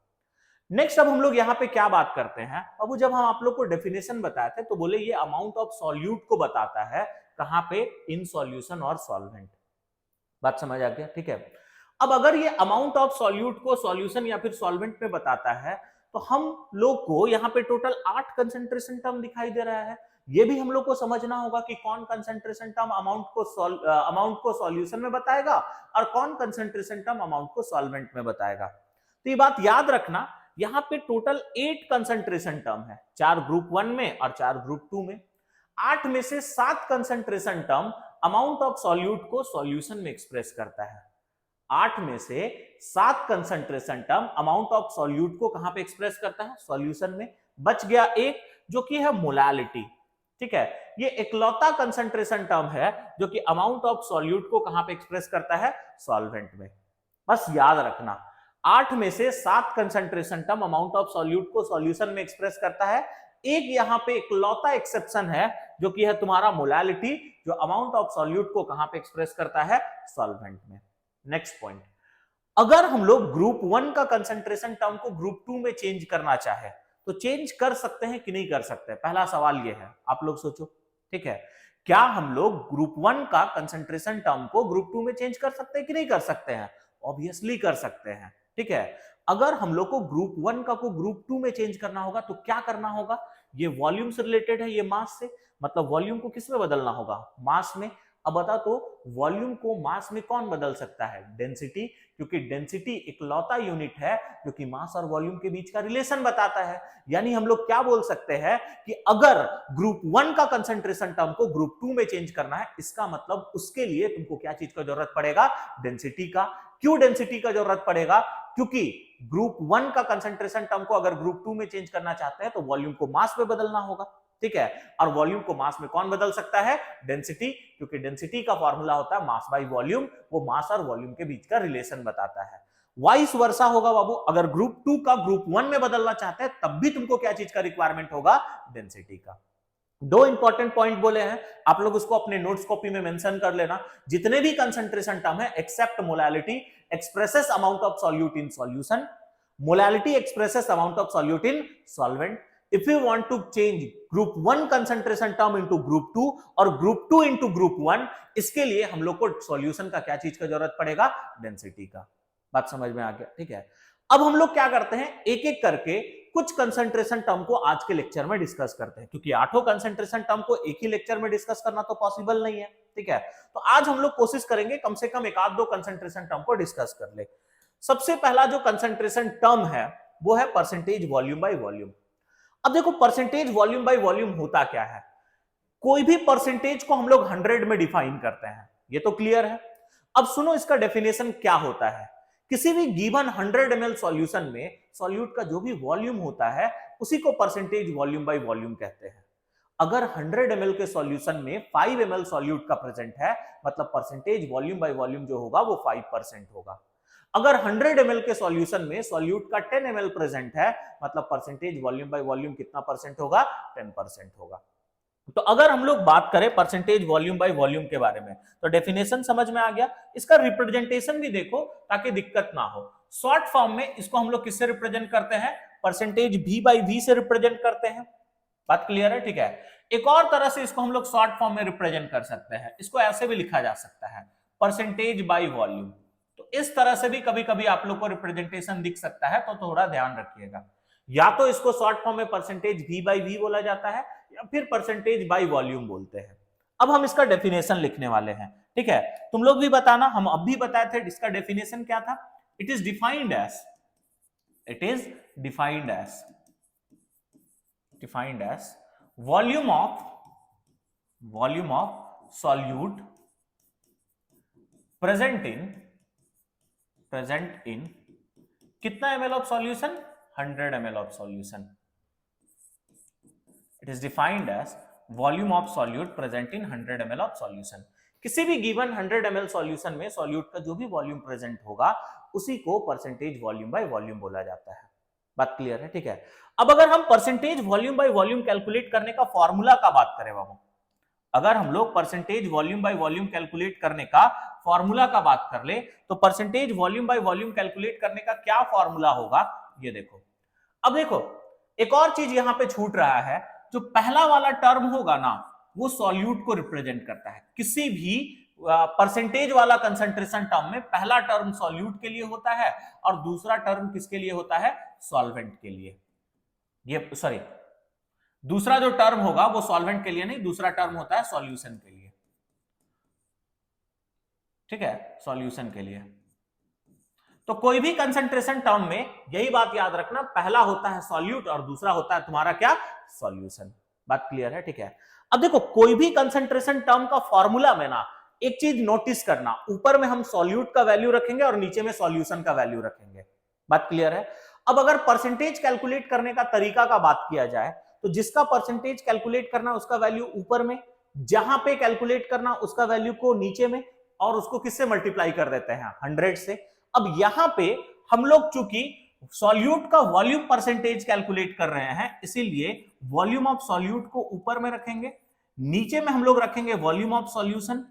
नेक्स्ट अब हम लोग यहाँ पे क्या बात करते हैं, अब जब हम आप लोग को डेफिनेशन बताए थे तो बोले ये अमाउंट ऑफ सॉल्यूट को बताता है, कहां पे, इन सॉल्यूशन और सॉल्वेंट। बात समझ आ गया, ठीक है। अब अगर ये अमाउंट ऑफ सॉल्यूट को सॉल्यूशन या फिर सॉल्वेंट में बताता है तो हम लोग को यहाँ पे टोटल 8 कंसंट्रेशन टर्म दिखाई दे रहा है। ये भी हम लोग को समझना होगा कि कौन कंसंट्रेशन टर्म अमाउंट को सॉल्यूशन में बताएगा और कौन कंसंट्रेशन टर्म अमाउंट को सॉल्वेंट में बताएगा। तो ये बात याद रखना, यहाँ पे टोटल 8 कंसंट्रेशन टर्म है, 4 ग्रुप 1 में और 4 ग्रुप 2 में। 8 में से 7 concentration term amount of solute को सॉल्यूशन में एक्सप्रेस करता है। 8 में से 7 concentration term amount of solute को कहां पे एक्सप्रेस करता है, सॉल्यूशन में। बच गया एक जो कि है मोलालिटी। ठीक है, ये इकलौता कंसंट्रेशन टर्म है जो कि अमाउंट ऑफ सॉल्यूट को कहां पे एक्सप्रेस करता है, सॉल्वेंट में। बस याद रखना, 8 में से 7 concentration term amount of solute को सॉल्यूशन में एक्सप्रेस करता है। एक यहां पे इकलौता एक्सेप्शन है जो कि है तुम्हारा मोलालिटी, जो अमाउंट ऑफ सॉल्यूट को कहां पे एक्सप्रेस करता है, सॉल्वेंट में। नेक्स्ट पॉइंट, अगर हम लोग ग्रुप 1 का कंसंट्रेशन टर्म को ग्रुप 2 में चेंज करना चाहे तो चेंज कर सकते हैं कि नहीं कर सकते, पहला सवाल यह है, आप लोग सोचो। ठीक है, क्या हम लोग ग्रुप 1 का कंसंट्रेशन टर्म को ग्रुप 2 में चेंज कर सकते हैं कि नहीं कर सकते हैं? ऑब्वियसली कर सकते हैं। ठीक है, अगर हम लोग को ग्रुप 1 का को ग्रुप 2 में चेंज करना होगा तो क्या करना होगा, ये वॉल्यूम से रिलेटेड है, ये मास से, मतलब वॉल्यूम को किस में बदलना होगा, मास में। अब बता तो वॉल्यूम को मास में कौन बदल सकता है, डेंसिटी, क्योंकि डेंसिटी इकलौता यूनिट है जो कि मास और वॉल्यूम के बीच का रिलेशन बताता है। यानी हम लोग क्या बोल सकते हैं कि अगर ग्रुप 1 का कंसंट्रेशन टर्म को ग्रुप 2 में चेंज करना है, इसका मतलब उसके लिए तुमको क्या चीज का जरूरत पड़ेगा, डेंसिटी का। क्यों डेंसिटी का जरूरत पड़ेगा, क्योंकि ग्रुप 1 का कंसंट्रेशन टर्म को अगर ग्रुप 2 में चेंज करना चाहते हैं तो वॉल्यूम को मास में बदलना होगा। ठीक है, और वॉल्यूम को मास में कौन बदल सकता है, डेंसिटी, क्योंकि डेंसिटी का फॉर्मूला होता है मास बाय वॉल्यूम, वो मास और वॉल्यूम के बीच का रिलेशन बताता है। वाइस वर्सा होगा बाबू, अगर ग्रुप 2 का ग्रुप 1 में बदलना चाहते हैं तब भी तुमको क्या चीज का रिक्वायरमेंट होगा, डेंसिटी का। दो इंपॉर्टेंट पॉइंट बोले हैं, आप लोग उसको अपने नोट्स कॉपी में मेंशन कर लेना। जितने भी कंसंट्रेशन टर्म है except molality expresses amount of solute in solution, molality expresses amount of solute in solvent. If you want to change group 1 concentration term into group 2 और group 2 into group 1, इसके लिए हम लोग को सॉल्यूशन का क्या चीज का जरूरत पड़ेगा, डेंसिटी का। बात समझ में आ गया, ठीक है। अब हम लोग क्या करते हैं, एक एक करके कुछ कंसंट्रेशन टर्म को आज के लेक्चर में डिस्कस करते हैं, क्योंकि 8 कंसंट्रेशन टर्म को एक ही लेक्चर में डिस्कस करना तो पॉसिबल नहीं है। ठीक है, तो आज हम लोग कोशिश करेंगे कम से कम एक आध दो कंसंट्रेशन टर्म को डिस्कस कर ले। सबसे पहला जो कंसंट्रेशन टर्म है वो है परसेंटेज वॉल्यूम बाय वॉल्यूम। अब देखो परसेंटेज वॉल्यूम बाय वॉल्यूम होता क्या है, कोई भी परसेंटेज को हम लोग 100 में डिफाइन करते हैं, ये तो क्लियर है। अब सुनो इसका डेफिनेशन क्या होता है, किसी भी गिवन 100 ml सॉल्यूशन में सॉल्यूट का जो भी वॉल्यूम होता है उसी को परसेंटेज वॉल्यूम बाय वॉल्यूम कहते हैं। अगर 100 ml के सॉल्यूशन में 5 ml सॉल्यूट का प्रेजेंट है, मतलब परसेंटेज वॉल्यूम बाय वॉल्यूम जो होगा वो 5% होगा। अगर 100 ml के सॉल्यूशन में सॉल्यूट का 10 ml प्रेजेंट है, मतलब परसेंटेज वॉल्यूम बाय वॉल्यूम कितना परसेंट होगा, 10% होगा। तो अगर हम लोग बात करें परसेंटेज वॉल्यूम बाय वॉल्यूम के बारे में तो डेफिनेशन समझ में आ गया, इसका रिप्रेजेंटेशन भी देखो ताकि दिक्कत ना हो। शॉर्ट फॉर्म में इसको हम लोग किससे रिप्रेजेंट करते हैं, परसेंटेज V बाय V से रिप्रेजेंट करते हैं। बात क्लियर है, ठीक है। एक और तरह से इसको हम लोग शॉर्ट फॉर्म में रिप्रेजेंट कर सकते हैं, इसको ऐसे भी लिखा जा सकता है, परसेंटेज बाय वॉल्यूम। तो इस तरह से भी कभी कभी आप लोग को रिप्रेजेंटेशन दिख सकता है, तो थोड़ा ध्यान रखिएगा। या तो इसको शॉर्ट फॉर्म में परसेंटेज V बाय V बोला जाता है या फिर परसेंटेज बाय वॉल्यूम बोलते हैं। अब हम इसका डेफिनेशन लिखने वाले हैं, ठीक है। तुम लोग भी बताना, हम अब भी बताए थे इसका डेफिनेशन क्या था। It is defined as volume of solute present in कितना ml of solution, 100 ml of solution. It is defined as volume of solute present in 100 ml of solution. किसी भी गिवन 100 ml सॉल्यूशन में solute का जो भी volume present होगा उसी को परसेंटेज वॉल्यूम बाय वॉल्यूम बोला जाता है। बात क्लियर है? ठीक है। अब अगर हम percentage volume by volume calculate करने का फॉर्मूला का बात करें बाबू, अगर हम लोग percentage volume by volume calculate करने का फॉर्मूला का बात कर ले, तो percentage volume by volume calculate करने का क्या फॉर्मूला होगा, ये देखो। अब देखो एक और चीज यहां पे छूट रहा है, जो पहला वाला टर्म होगा ना, वो सॉल्यूट को रिप्रेजेंट करता है। किसी भी परसेंटेज वाला कंसंट्रेशन टर्म में पहला टर्म सॉल्यूट के लिए होता है और दूसरा टर्म किसके लिए होता है, सॉल्वेंट के लिए। ये सॉरी, दूसरा जो टर्म होगा वो सॉल्वेंट के लिए नहीं, दूसरा टर्म होता है सॉल्यूशन के लिए। ठीक है, सॉल्यूशन के लिए। तो कोई भी कंसंट्रेशन टर्म में यही बात याद रखना, पहला होता है सॉल्यूट और दूसरा होता है तुम्हारा क्या, सॉल्यूशन। बात क्लियर है? ठीक है। अब देखो कोई भी कंसंट्रेशन टर्म का फॉर्मूला में ना एक चीज नोटिस करना, ऊपर में हम सॉल्यूट का वैल्यू रखेंगे और नीचे में सॉल्यूशन का वैल्यू रखेंगे। बात क्लियर है? अब अगर परसेंटेज कैलकुलेट करने का तरीका का बात किया जाए, तो जिसका परसेंटेज कैलकुलेट करना उसका वैल्यू ऊपर में, जहां पे कैलकुलेट करना उसका वैल्यू को नीचे में, और उसको किससे मल्टीप्लाई कर देते हैं, 100 से। अब यहां पे हम लोग चूंकि सॉल्यूट का वॉल्यूम परसेंटेज कैलकुलेट कर रहे हैं, इसीलिए वॉल्यूम ऑफ सॉल्यूट को ऊपर में रखेंगे, नीचे में हम लोग रखेंगे volume of solution,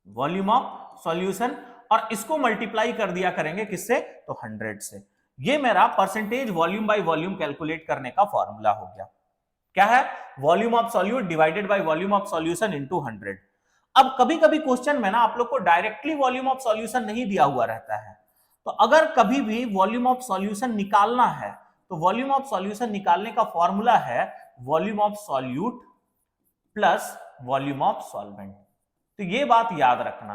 volume of solution, और इसको मल्टीप्लाई कर दिया करेंगे किससे, तो 100 से। ये मेरा percentage volume by volume calculate करने का फॉर्मूला हो गया। क्या है, volume of solute divided by volume of solution into 100। अब कभी कभी क्वेश्चन में ना आप लोग को डायरेक्टली वॉल्यूम ऑफ सॉल्यूशन नहीं दिया हुआ रहता है, तो अगर कभी भी वॉल्यूम ऑफ सॉल्यूशन निकालना है, तो वॉल्यूम ऑफ सॉल्यूशन निकालने का फॉर्मूला है volume of solute plus volume of solvent. तो ये बात याद रखना,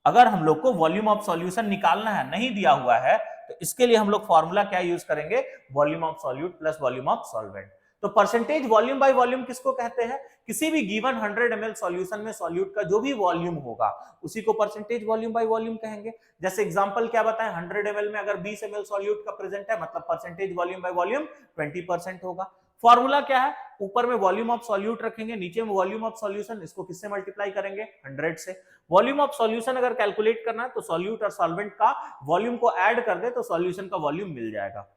अगर हम लोग को वॉल्यूम ऑफ सॉल्यूशन निकालना है, नहीं दिया हुआ है, तो इसके लिए हम लोग फॉर्मूला क्या यूज करेंगे, volume of solute plus volume of solvent. तो परसेंटेज वॉल्यूम बाय वॉल्यूम किसको कहते हैं, किसी भी गिवन 100 ml सॉल्यूशन में सॉल्यूट का जो भी वॉल्यूम होगा उसी को परसेंटेज वॉल्यूम बाय वॉल्यूम कहेंगे। जैसे एग्जांपल क्या बताएं, 100 ml में अगर 20 ml सॉल्यूट का प्रेजेंट है, मतलब परसेंटेज वॉल्यूम बाय वॉल्यूम 20% होगा। फॉर्मूला क्या है, ऊपर में वॉल्यूम ऑफ सॉल्यूट रखेंगे, नीचे में वॉल्यूम ऑफ सॉल्यूशन, इसको किससे मल्टीप्लाई करेंगे, 100 से। वॉल्यूम ऑफ सॉल्यूशन अगर कैलकुलेट करना है तो सॉल्यूट और सॉल्वेंट का वॉल्यूम को ऐड कर दे तो सॉल्यूशन का वॉल्यूम मिल जाएगा।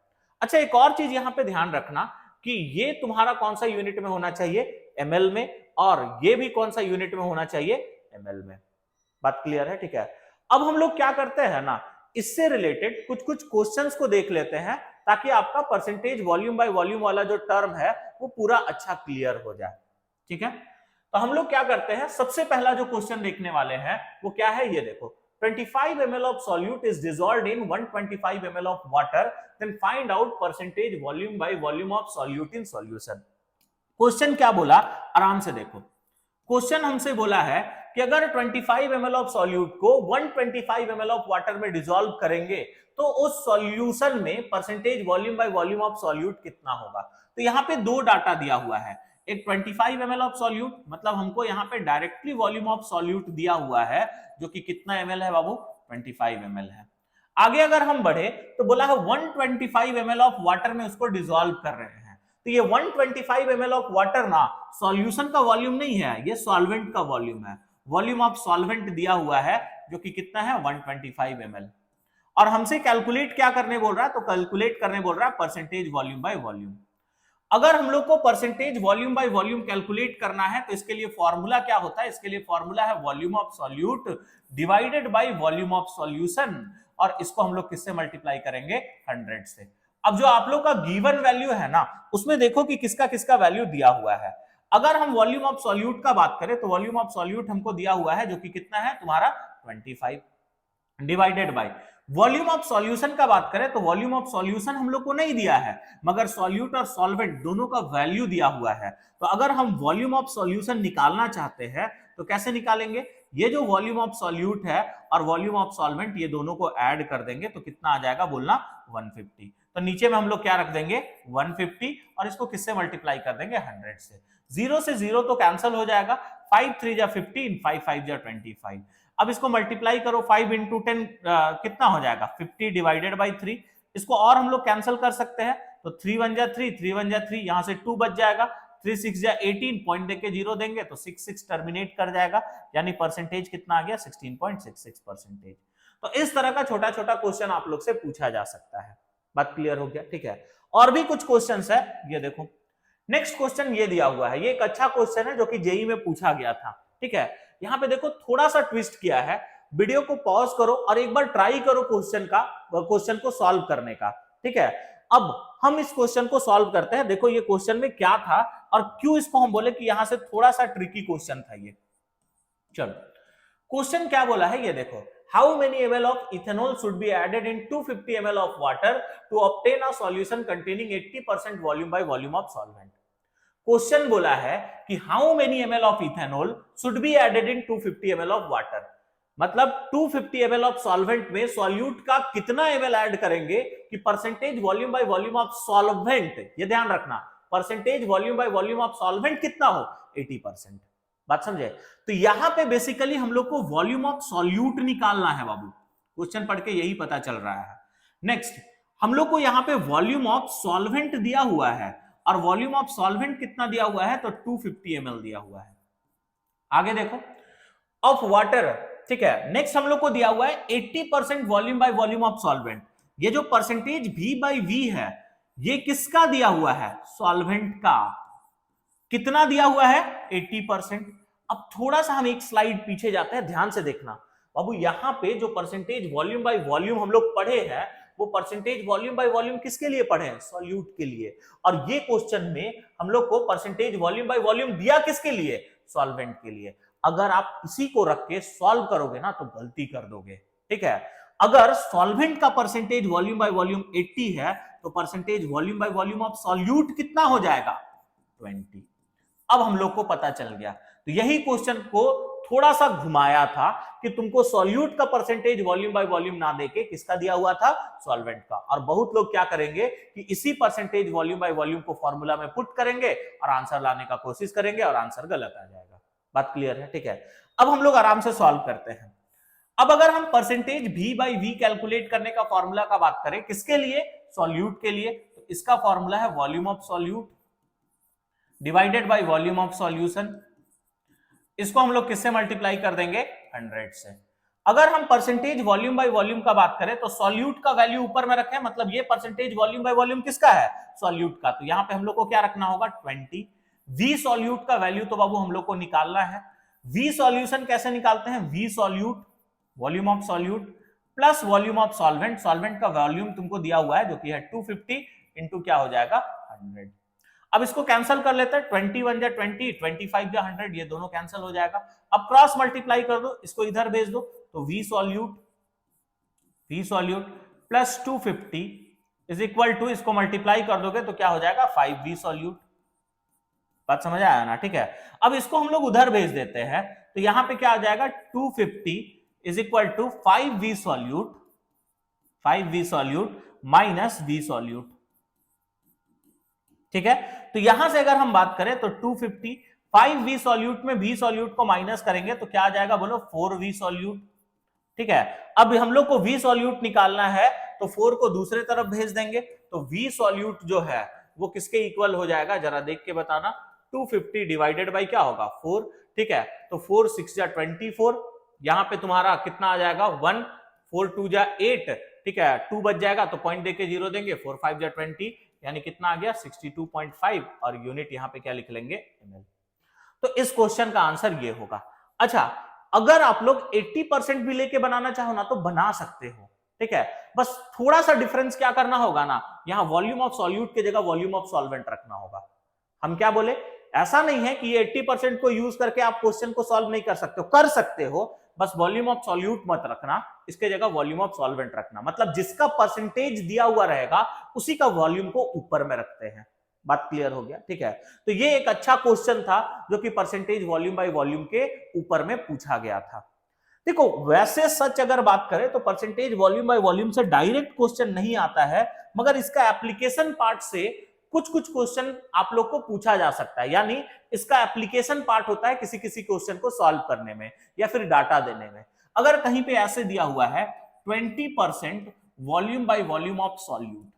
अच्छा एक और चीज यहां पे ध्यान रखना कि ये तुम्हारा कौन सा यूनिट में होना चाहिए, ml में, और ये भी कौन सा यूनिट में होना चाहिए, ml में। बात क्लियर है? ठीक है। अब हम लोग क्या करते हैं ना, इससे रिलेटेड कुछ कुछ क्वेश्चंस को देख लेते हैं, ताकि आपका परसेंटेज वॉल्यूम बाय वॉल्यूम वाला जो टर्म है वो पूरा अच्छा क्लियर हो जाए। ठीक है, तो हम लोग क्या करते हैं, सबसे पहला जो क्वेश्चन देखने वाले हैं वो क्या है, ये देखो, 25 ml of solute is dissolved in 125 ml of water, then find out percentage volume by volume of solute in solution। Question क्या बोला, आराम से देखो। क्वेश्चन हमसे बोला है कि अगर 25 ml ऑफ सॉल्यूट को 125 ml ऑफ वाटर में डिसॉल्व करेंगे तो उस सॉल्यूशन में percentage volume by volume of solute कितना होगा। तो यहाँ पे दो डाटा दिया हुआ है, एक 25 ml ऑफ सॉल्यूट, मतलब हमको यहाँ पे डायरेक्टली वॉल्यूम ऑफ सॉल्यूट दिया हुआ है जो कि कितना ml है बाबू, 25 ml है। आगे अगर हम बढ़े तो बोला है 125 ml ऑफ वाटर में उसको डिसॉल्व कर रहे हैं। तो ये 125 ml ऑफ वाटर ना सॉल्यूशन का वॉल्यूम नहीं है, ये सॉल्वेंट का वॉल्यूम है। वॉल्यूम ऑफ सॉल्वेंट दिया हुआ है जो कि कितना है, 125 ml, और हमसे कैलकुलेट क्या करने बोल रहा है, तो कैलकुलेट करने बोल रहा है परसेंटेज वॉल्यूम बाय वॉल्यूम। अगर हम लोग को percentage volume by volume calculate करना है तो इसके लिए फॉर्मूला क्या होता है, इसके लिए फॉर्मूला है volume of solute divided by volume of solution, और इसको हम लोग किससे मल्टीप्लाई करेंगे, 100 से। अब जो आप लोग का गिवन वैल्यू है ना, उसमें देखो कि किसका किसका वैल्यू दिया हुआ है। अगर हम वॉल्यूम ऑफ सॉल्यूट का बात करें तो वॉल्यूम ऑफ सॉल्यूट हमको दिया हुआ है जो कि कितना है तुम्हारा 25, divided by volume of solution का बात करें तो वॉल्यूम ऑफ सॉल्यूशन हम लोग को नहीं दिया है, मगर सॉल्यूट और सॉल्वेंट दोनों का वैल्यू दिया हुआ है। तो अगर हम वॉल्यूम ऑफ सॉल्यूशन निकालना चाहते हैं तो कैसे निकालेंगे, ये जो वॉल्यूम ऑफ सॉल्यूट है और वॉल्यूम ऑफ सॉल्वेंट ये दोनों को ऐड कर देंगे तो कितना आ जाएगा, बोलना 150। तो नीचे में हम लोग क्या रख देंगे, 150, और इसको किससे मल्टीप्लाई कर देंगे, 100 से। 0 से 0 तो कैंसिल हो जाएगा, 5 3 जा 15, 5 5 जा 25। अब इसको मल्टीप्लाई करो, 5 इंटू 10 कितना हो जाएगा, 50 डिवाइडेड बाई 3। इसको और हम लोग कैंसिल कर सकते हैं, तो 3 1 जा 3, 3 1 जा 3, यहां से 2 बच जाएगा, 3 6 जा 18, पॉइंट देके 0 देंगे तो 6 6 टर्मिनेट कर जाएगा, यानी परसेंटेज कितना आ गया, 16.66%। तो इस तरह का छोटा छोटा क्वेश्चन आप लोग से पूछा जा सकता है। बात क्लियर हो गया? ठीक है, और भी कुछ क्वेश्चंस है, ये देखो। नेक्स्ट क्वेश्चन ये दिया हुआ है, ये एक अच्छा क्वेश्चन है जो कि जेई में पूछा गया था। ठीक है, यहाँ पे देखो थोड़ा सा ट्विस्ट किया है, वीडियो को पॉज करो और एक बार ट्राई करो क्वेश्चन को सॉल्व करने का। ठीक है, अब हम इस क्वेश्चन को सॉल्व करते हैं। देखो ये क्वेश्चन में क्या था और क्यों इसको हम बोले कि यहां से थोड़ा सा ट्रिकी क्वेश्चन था ये। चलो क्वेश्चन क्या बोला है ये देखो, how many ml of ethanol should be added in 250 ml of water to obtain a solution containing 80% volume by volume of solvent। Question बोला है कि how many ml of ethanol should be added in 250 ml of water, मतलब 250 ml of solvent में solute का कितना ml add करेंगे कि percentage volume by volume of solvent, ये ध्यान रखना, percentage volume by volume of solvent कितना हो, 80%। बात समझे? तो यहां पे बेसिकली हम लोग को वॉल्यूम ऑफ सॉल्यूट निकालना है बाबू, क्वेश्चन पढ़ के यही पता चल रहा है। नेक्स्ट हम लोग को यहां पे वॉल्यूम ऑफ सॉल्वेंट दिया हुआ है और वॉल्यूम ऑफ सॉल्वेंट कितना दिया हुआ है, तो 250 ml दिया हुआ है। आगे देखो, ऑफ वाटर, ठीक है। नेक्स्ट हम लोग को दिया हुआ है 80% volume by volume of solvent. ये जो परसेंटेज V बाई V है, ये किसका दिया हुआ है, सॉल्वेंट का। कितना दिया हुआ है, 80%। अब थोड़ा सा हम एक स्लाइड पीछे जाते हैं, ध्यान से देखना बाबू, यहां पे जो परसेंटेज वॉल्यूम बाय वॉल्यूम हम लोग पढ़े हैं, वो परसेंटेज वॉल्यूम बाय वॉल्यूम किसके लिए पढ़े हैं, सॉल्यूट के लिए। और ये क्वेश्चन में हम लोग को परसेंटेज वॉल्यूम बाय वॉल्यूम दिया किसके लिए, सॉल्वेंट के लिए। अगर आप इसी को रख के सॉल्व करोगे ना तो गलती कर दोगे। ठीक है, अगर सॉल्वेंट का परसेंटेज वॉल्यूम बाय वॉल्यूम 80 है तो percentage volume by volume of solute कितना हो जाएगा, 20। अब हम लोग को पता चल गया। तो यही क्वेश्चन को थोड़ा सा घुमाया था कि तुमको सॉल्यूट का परसेंटेज वॉल्यूम बाय वॉल्यूम ना देके किसका दिया हुआ था, सॉल्वेंट का। और बहुत लोग क्या करेंगे कि इसी परसेंटेज वॉल्यूम बाय वॉल्यूम को फॉर्मूला में पुट करेंगे और आंसर लाने का कोशिश करेंगे और आंसर गलत आ जाएगा। बात क्लियर है? ठीक है, अब हम लोग आराम से सॉल्व करते हैं। अब अगर हम percentage V by V calculate करने का फॉर्मूला का बात करें, किसके लिए, सॉल्यूट के लिए, तो इसका फॉर्मूला है volume of solute divided by volume of solution. इसको हम लोग किससे मल्टीप्लाई कर देंगे, 100 से। अगर हम परसेंटेज वॉल्यूम बाय वॉल्यूम का बात करें तो सॉल्यूट का वैल्यू ऊपर में रखें, मतलब ये परसेंटेज वॉल्यूम बाय वॉल्यूम किसका है, सॉल्यूट का। तो यहां पे हम लोग को क्या रखना होगा, 20। V सॉल्यूट का वैल्यू तो बाबू हम लोग को निकालना है। V सॉल्यूशन कैसे निकालते हैं, V solute volume of solute plus volume of solvent. Solvent का वॉल्यूम तुमको दिया हुआ है जो कि है 250 इंटू क्या हो जाएगा, 100। अब इसको कैंसिल कर लेते हैं, 21 या 20, 25 या 100, ये दोनों कैंसिल हो जाएगा। अब क्रॉस मल्टीप्लाई कर दो, इसको इधर भेज दो, तो V solute plus 250 is equal to, इसको मल्टीप्लाई कर दोगे तो क्या हो जाएगा, 5V सॉल्यूट। बात समझ आया ना? ठीक है, अब इसको हम लोग उधर भेज देते हैं, तो यहां पे क्या आ जाएगा, 250 is equal to 5V solute minus V solute. ठीक है, तो यहां से अगर हम बात करें तो 250 5V सॉल्यूट में V सॉल्यूट को माइनस करेंगे तो क्या आ जाएगा, बोलो 4V सॉल्यूट। ठीक है, अब हम लोग को V सॉल्यूट निकालना है तो 4 को दूसरे तरफ भेज देंगे, तो V सॉल्यूट जो है वो किसके इक्वल हो जाएगा, जरा देख के बताना, 250 डिवाइडेड बाई क्या होगा, 4। ठीक है, तो 4 6 जा 24, यहां पे तुम्हारा कितना आ जाएगा, 1, 4 2 जा 8। ठीक है, 2 बच जाएगा तो पॉइंट देके 0 देंगे, 4 5 जा 20, यानी कितना आ गया, 62.5, और यूनिट यहां पे क्या लिख लेंगे, ml। तो इस क्वेश्चन का आंसर ये होगा। अच्छा, अगर आप लोग 80% भी लेके बनाना चाहो ना तो बना सकते हो। ठीक है, बस थोड़ा सा डिफरेंस क्या करना होगा ना, यहां वॉल्यूम ऑफ सॉल्यूट की जगह वॉल्यूम ऑफ सॉल्वेंट रखना होगा। हम क्या बोले, ऐसा नहीं है कि ये 80% को यूज करके आप क्वेश्चन को सॉल्व नहीं कर सकते हो, कर सकते हो, बस वॉल्यूम ऑफ सॉल्यूट मत रखना, इसके जगह वॉल्यूम ऑफ सॉल्वेंट रखना। मतलब जिसका परसेंटेज दिया हुआ रहेगा उसी का वॉल्यूम को ऊपर में रखते हैं। बात क्लियर हो गया? ठीक है, तो ये एक अच्छा क्वेश्चन था जो कि परसेंटेज वॉल्यूम बाय वॉल्यूम के ऊपर में पूछा गया था। देखो वैसे सच अगर बात करें तो परसेंटेज वॉल्यूम बाय वॉल्यूम से डायरेक्ट क्वेश्चन नहीं आता है, मगर इसका एप्लीकेशन पार्ट से कुछ क्वेश्चन आप लोग को पूछा जा सकता है। यानी इसका एप्लीकेशन पार्ट होता है किसी क्वेश्चन को सॉल्व करने में या फिर डाटा देने में। अगर कहीं पे ऐसे दिया हुआ है 20% volume by volume of solute,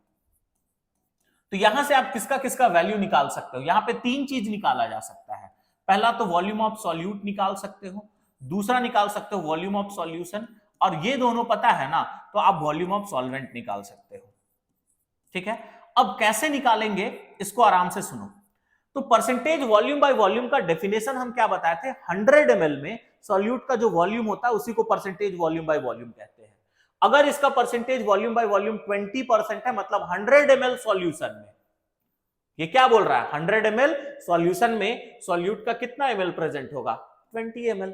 तो यहां से आप किसका वैल्यू निकाल सकते हो। यहां पे 3 चीज निकाला जा सकता है। पहला तो वॉल्यूम ऑफ सॉल्यूट निकाल सकते हो, दूसरा निकाल सकते हो वॉल्यूम ऑफ सॉल्यूशन, और ये दोनों पता है ना, तो आप वॉल्यूम ऑफ सॉल्वेंट निकाल सकते हो। ठीक है, अब कैसे निकालेंगे इसको आराम से सुनो। तो परसेंटेज वॉल्यूम बाय वॉल्यूम का डेफिनेशन हम क्या बताए थे, 100 ml में सॉल्यूट का जो वॉल्यूम होता है उसी को परसेंटेज वॉल्यूम बाय वॉल्यूम कहते हैं। अगर इसका परसेंटेज वॉल्यूम बाय वॉल्यूम 20% है, मतलब 100 ml सॉल्यूशन में, ये क्या बोल रहा है, 100 ml सॉल्यूशन में सॉल्यूट का कितना ml प्रेजेंट होगा, 20 ml।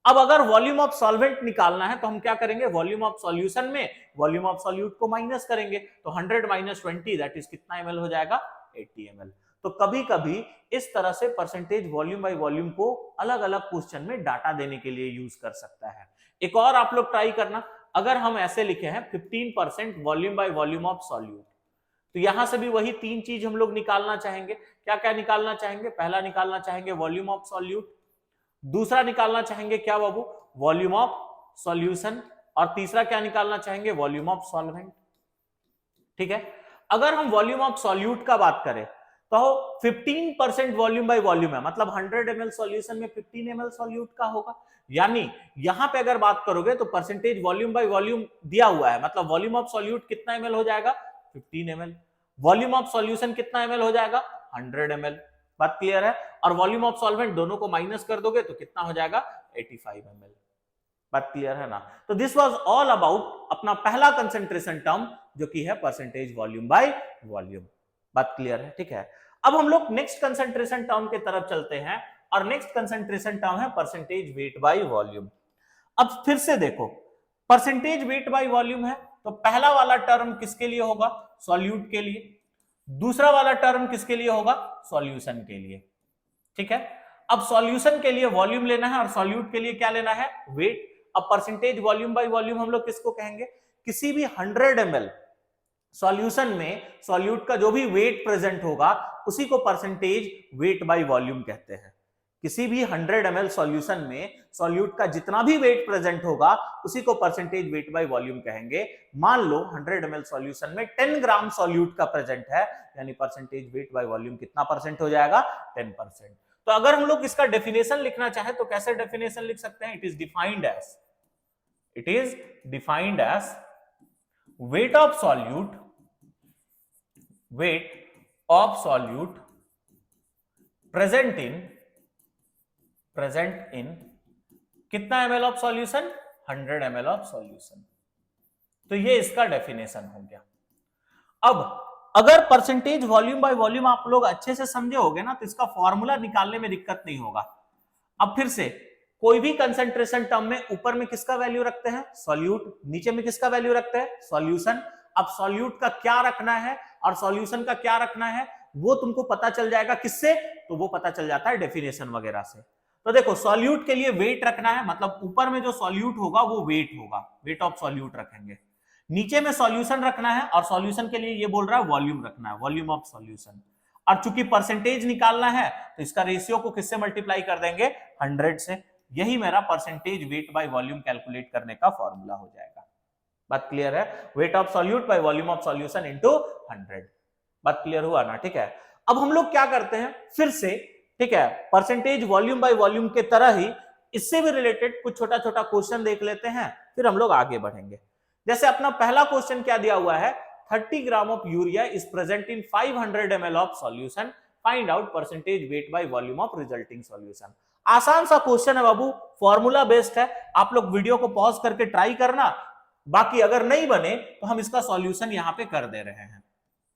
अब अगर वॉल्यूम ऑफ सॉल्वेंट निकालना है तो हम क्या करेंगे, वॉल्यूम ऑफ सॉल्यूशन में वॉल्यूम ऑफ सॉल्यूट को माइनस करेंगे, तो 100 माइनस 20 दैट इज कितना ml हो जाएगा, 80 ml। तो कभी कभी इस तरह से परसेंटेज वॉल्यूम बाय वॉल्यूम को अलग अलग क्वेश्चन में डाटा देने के लिए यूज कर सकता है। एक और आप लोग ट्राई करना, अगर हम ऐसे लिखे हैं 15% volume by volume of solute, तो यहां से भी वही तीन चीज हम लोग निकालना चाहेंगे। क्या क्या निकालना चाहेंगे, पहला निकालना चाहेंगे वॉल्यूम ऑफ सॉल्यूट, दूसरा निकालना चाहेंगे क्या बाबू, वॉल्यूम ऑफ सॉल्यूशन, और तीसरा क्या निकालना चाहेंगे, वॉल्यूम ऑफ सॉल्वेंट। ठीक है, अगर हम वॉल्यूम ऑफ सॉल्यूट का बात करें तो 15% वॉल्यूम बाय वॉल्यूम है, मतलब 100 ml सॉल्यूशन में 15 ml सॉल्यूट का होगा। यानी यहां पे अगर बात करोगे तो परसेंटेज वॉल्यूम बाय वॉल्यूम दिया हुआ है, मतलब वॉल्यूम ऑफ सॉल्यूट कितना ml हो जाएगा, 15 ml, वॉल्यूम ऑफ सॉल्यूशन कितना ml हो जाएगा, 100 ml। बात क्लियर है, और वॉल्यूम ऑफ सॉल्वेंट दोनों को माइनस कर दोगे तो कितना हो जाएगा, 85 ml। बात क्लियर है ना। तो दिस वाज ऑल अबाउट अपना पहला कंसंट्रेशन टर्म जो कि है परसेंटेज वॉल्यूम बाय वॉल्यूम। बात क्लियर है, ठीक है। अब हम लोग नेक्स्ट कंसंट्रेशन टर्म के तरफ चलते हैं, और नेक्स्ट कंसंट्रेशन टर्म है परसेंटेज वेट बाय वॉल्यूम। अब फिर से देखो, परसेंटेज वेट बाय वॉल्यूम है, तो पहला वाला टर्म किसके लिए होगा, सॉल्यूट के लिए, दूसरा वाला टर्म किसके लिए होगा, सॉल्यूशन के लिए। ठीक है, अब सॉल्यूशन के लिए वॉल्यूम लेना है और सॉल्यूट के लिए क्या लेना है, वेट। अब परसेंटेज वॉल्यूम बाय वॉल्यूम हम लोग किसको कहेंगे, किसी भी 100 ml सॉल्यूशन में सॉल्यूट का जो भी वेट प्रेजेंट होगा उसी को परसेंटेज वेट बाय वॉल्यूम कहते हैं। किसी भी 100 ml सॉल्यूशन में सॉल्यूट का जितना भी वेट प्रेजेंट होगा उसी को परसेंटेज वेट बाय वॉल्यूम कहेंगे। मान लो 100 ml सॉल्यूशन में 10 ग्राम सॉल्यूट का प्रेजेंट है, यानी परसेंटेज वेट बाय वॉल्यूम कितना परसेंट हो जाएगा, 10%। तो अगर हम लोग इसका डेफिनेशन लिखना चाहे तो कैसे डेफिनेशन लिख सकते हैं, it is defined as weight of solute present in कितना ml of solution, 100 ml of solution. तो ये इसका डेफिनेशन हो गया। अब अगर परसेंटेज वॉल्यूम बाय वॉल्यूम आप लोग अच्छे से समझे होगे ना, तो इसका फॉर्मूला निकालने में दिक्कत नहीं होगा। अब फिर से कोई भी कंसंट्रेशन टर्म में ऊपर में किसका वैल्यू रखते हैं, सॉल्यूट, नीचे में किसका वैल्यू रखते हैं, सॉल्यूशन। अब सॉल्यूट का क्या रखना है और सॉल्यूशन का क्या रखना है वो तुमको पता चल जाएगा, किससे, तो वो पता चल जाता है डेफिनेशन वगैरह से। तो देखो, सॉल्यूट के लिए वेट रखना है, मतलब ऊपर में जो सॉल्यूट होगा वो वेट होगा, वेट ऑफ सॉल्यूट रखेंगे। नीचे में सॉल्यूशन रखना है, और सॉल्यूशन के लिए ये बोल रहा है वॉल्यूम रखना है, वॉल्यूम ऑफ सॉल्यूशन। और चूंकि परसेंटेज निकालना है तो इसका रेशियो को किससे मल्टीप्लाई कर देंगे, 100 से। यही मेरा percentage weight by volume calculate करने का फॉर्मूला हो जाएगा। बात क्लियर है, wait of solute by volume of solution into 100। बात क्लियर हुआ ना, ठीक है। अब हम लोग क्या करते हैं फिर से, ठीक है, परसेंटेज वॉल्यूम बाय वॉल्यूम के तरह ही इससे भी रिलेटेड कुछ छोटा छोटा क्वेश्चन देख लेते हैं, फिर हम लोग आगे बढ़ेंगे। जैसे अपना पहला क्वेश्चन क्या दिया हुआ है, 30 gram of urea is present in 500 ml of solution, find out percentage weight by volume of resulting solution. आसान सा क्वेश्चन है बाबू, फॉर्मूला बेस्ड है, आप लोग वीडियो को पॉज करके ट्राई करना, बाकी अगर नहीं बने तो हम इसका सॉल्यूशन यहां पे कर दे रहे हैं।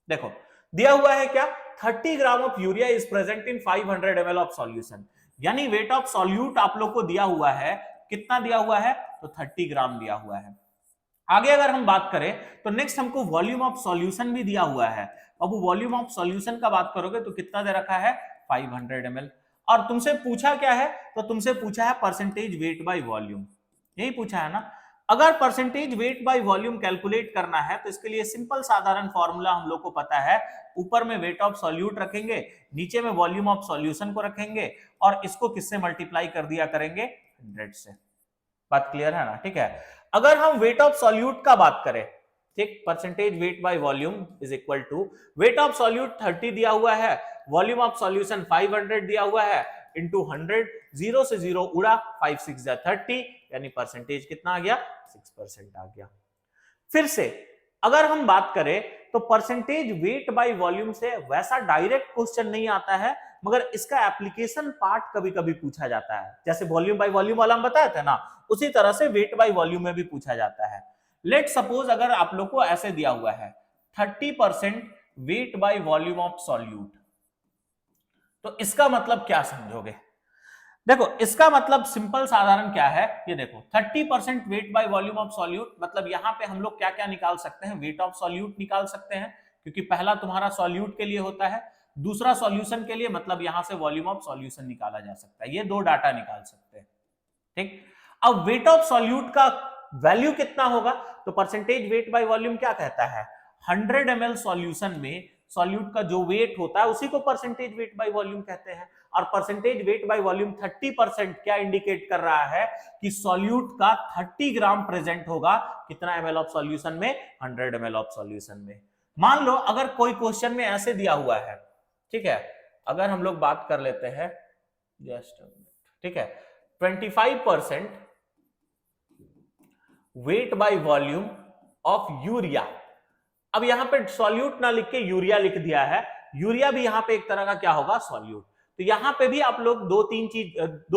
देखो दिया हुआ है क्या, 30 gram of urea is present in 500 ml of solution, यानी वेट ऑफ सॉल्यूट आप लोग को दिया हुआ है, कितना दिया हुआ है, तो 30 ग्राम दिया हुआ है। आगे अगर हम बात करें तो नेक्स्ट हमको वॉल्यूम ऑफ सॉल्यूशन भी दिया हुआ है। अब वॉल्यूम ऑफ सॉल्यूशन का बात करोगे तो कितना दे रखा है, 500 ml। और तुमसे पूछा क्या है, तो तुमसे पूछा है परसेंटेज वेट बाय वॉल्यूम, यही पूछा है ना। अगर percentage weight by volume calculate करना है तो इसके लिए सिंपल साधारण फॉर्मूला हम लोग को पता है, ऊपर में वेट ऑफ सॉल्यूट रखेंगे, नीचे में वॉल्यूम ऑफ सॉल्यूशन को रखेंगे, और इसको किससे मल्टीप्लाई कर दिया करेंगे, 100 से। बात क्लियर है ना, ठीक है। अगर हम वेट ऑफ सॉल्यूट का बात करें, ठीक, percentage weight by volume is equal to weight of solute 30 दिया हुआ है, वॉल्यूम ऑफ सॉल्यूशन 500 दिया हुआ है, इंटू 100, 0 से 0 उड़ा, 5 6 जा 30, यानी परसेंटेज कितना आ गया, 6% आ गया। फिर से अगर हम बात करें तो परसेंटेज वेट बाय वॉल्यूम से वैसा डायरेक्ट क्वेश्चन नहीं आता है, मगर इसका एप्लीकेशन पार्ट कभी कभी पूछा जाता है। जैसे वॉल्यूम बाय वॉल्यूम वाला हम बताए थे ना, उसी तरह से वेट बाय वॉल्यूम में भी पूछा जाता है। लेट सपोज अगर आप लोग को ऐसे दिया हुआ है 30% wait by volume of solute, तो इसका मतलब क्या समझोगे? देखो इसका मतलब सिंपल साधारण क्या है, ये देखो 30% wait by volume of solute, मतलब यहां पे हम लोग क्या क्या निकाल सकते हैं, वेट ऑफ सॉल्यूट निकाल सकते हैं, क्योंकि पहला तुम्हारा सॉल्यूट के लिए होता है, दूसरा सॉल्यूशन के लिए, मतलब यहां से वॉल्यूम ऑफ सॉल्यूशन निकाला जा सकता है। ये दो डाटा निकाल सकते हैं, ठीक। अब वेट ऑफ सॉल्यूट का वैल्यू कितना होगा, तो परसेंटेज वेट बाय वॉल्यूम क्या कहता है, 100 ml सॉल्यूशन में सॉल्यूट का जो वेट होता है उसी को परसेंटेज वेट बाय वॉल्यूम कहते हैं। और परसेंटेज वेट बाय वॉल्यूम 30% क्या इंडिकेट कर रहा है कि सॉल्यूट का 30 ग्राम प्रेजेंट होगा कितना ml ऑफ सॉल्यूशन में, 100 ml ऑफ सॉल्यूशन में। मान लो अगर कोई क्वेश्चन में ऐसे दिया हुआ है, ठीक है, अगर हम लोग बात कर लेते हैं जस्ट, ठीक है, 25% wait by volume of urea. अब यहां पे सॉल्यूट ना लिख के यूरिया लिख दिया है, यूरिया भी यहां पे एक तरह का क्या होगा, सॉल्यूट। तो यहां पे भी आप लोग दो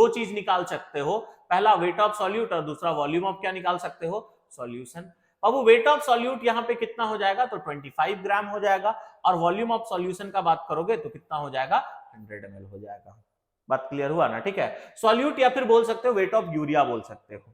चीज निकाल सकते हो, पहला वेट ऑफ सॉल्यूट और दूसरा वॉल्यूम ऑफ क्या निकाल सकते हो, सॉल्यूशन। अब वो वेट ऑफ सॉल्यूट यहां पे कितना हो जाएगा, तो 25 ग्राम हो जाएगा, और वॉल्यूम ऑफ सॉल्यूशन का बात करोगे तो कितना हो जाएगा, 100 ml हो जाएगा। बात क्लियर हुआ ना, ठीक है। सॉल्यूट या फिर बोल सकते हो वेट ऑफ यूरिया बोल सकते हो।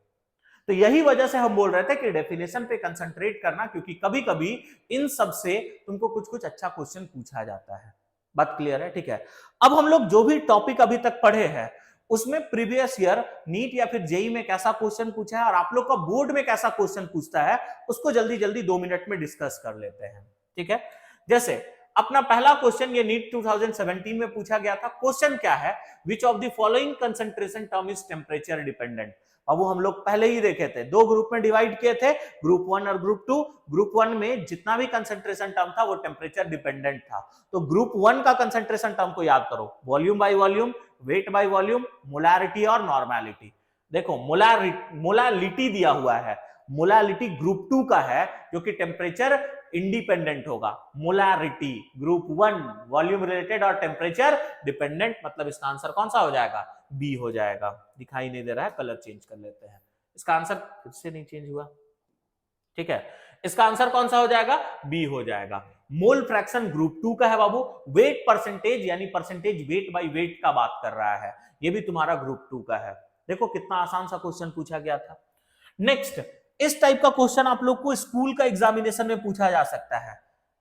तो यही वजह से हम बोल रहे थे कि डेफिनेशन पे कंसंट्रेट करना, क्योंकि कभी कभी इन सब से तुमको कुछ कुछ अच्छा क्वेश्चन पूछा जाता है। बात क्लियर है, ठीक है। अब हम लोग जो भी टॉपिक अभी तक पढ़े हैं उसमें प्रीवियस ईयर नीट या फिर जेई में कैसा क्वेश्चन पूछा है और आप लोग का बोर्ड में कैसा क्वेश्चन पूछता है, उसको जल्दी जल्दी 2 मिनट में डिस्कस कर लेते हैं, ठीक है। जैसे अपना पहला क्वेश्चन ये नीट 2017 में पूछा गया था। क्वेश्चन क्या है, which of the following concentration term is temperature dependent. अब वो हम लोग पहले ही देखे थे, दो ग्रुप में डिवाइड किए थे, ग्रुप 1 और ग्रुप 2। ग्रुप 1 में जितना भी कंसंट्रेशन टर्म था वो टेम्परेचर डिपेंडेंट था। तो ग्रुप 1 का कंसंट्रेशन टर्म को याद करो, volume by volume, wait by volume, molarity और नॉर्मेलिटी। देखो मोलालिटी दिया हुआ है, मोलालिटी ग्रुप 2 का है जो कि टेम्परेचर इंडिपेंडेंट होगा। मोलारिटी ग्रुप 1 वॉल्यूम रिलेटेड और टेम्परेचर डिपेंडेंट, मतलब इसका आंसर कौन सा हो जाएगा, बी हो जाएगा। दिखाई नहीं दे रहा है, कलर चेंज कर लेते हैं। इसका आंसर फिर से नहीं चेंज हुआ, ठीक है। इसका आंसर कौन सा हो जाएगा, बी हो जाएगा। मोल फ्रैक्शन ग्रुप 2 का है बाबू। वेट परसेंटेज यानी परसेंटेज वेट बाय वेट का बात कर रहा है, ये भी तुम्हारा ग्रुप 2 का है। देखो कितना आसान सा क्वेश्चन पूछा गया था। नेक्स्ट, इस टाइप का क्वेश्चन आप लोग को स्कूल का एग्जामिनेशन में पूछा जा सकता है,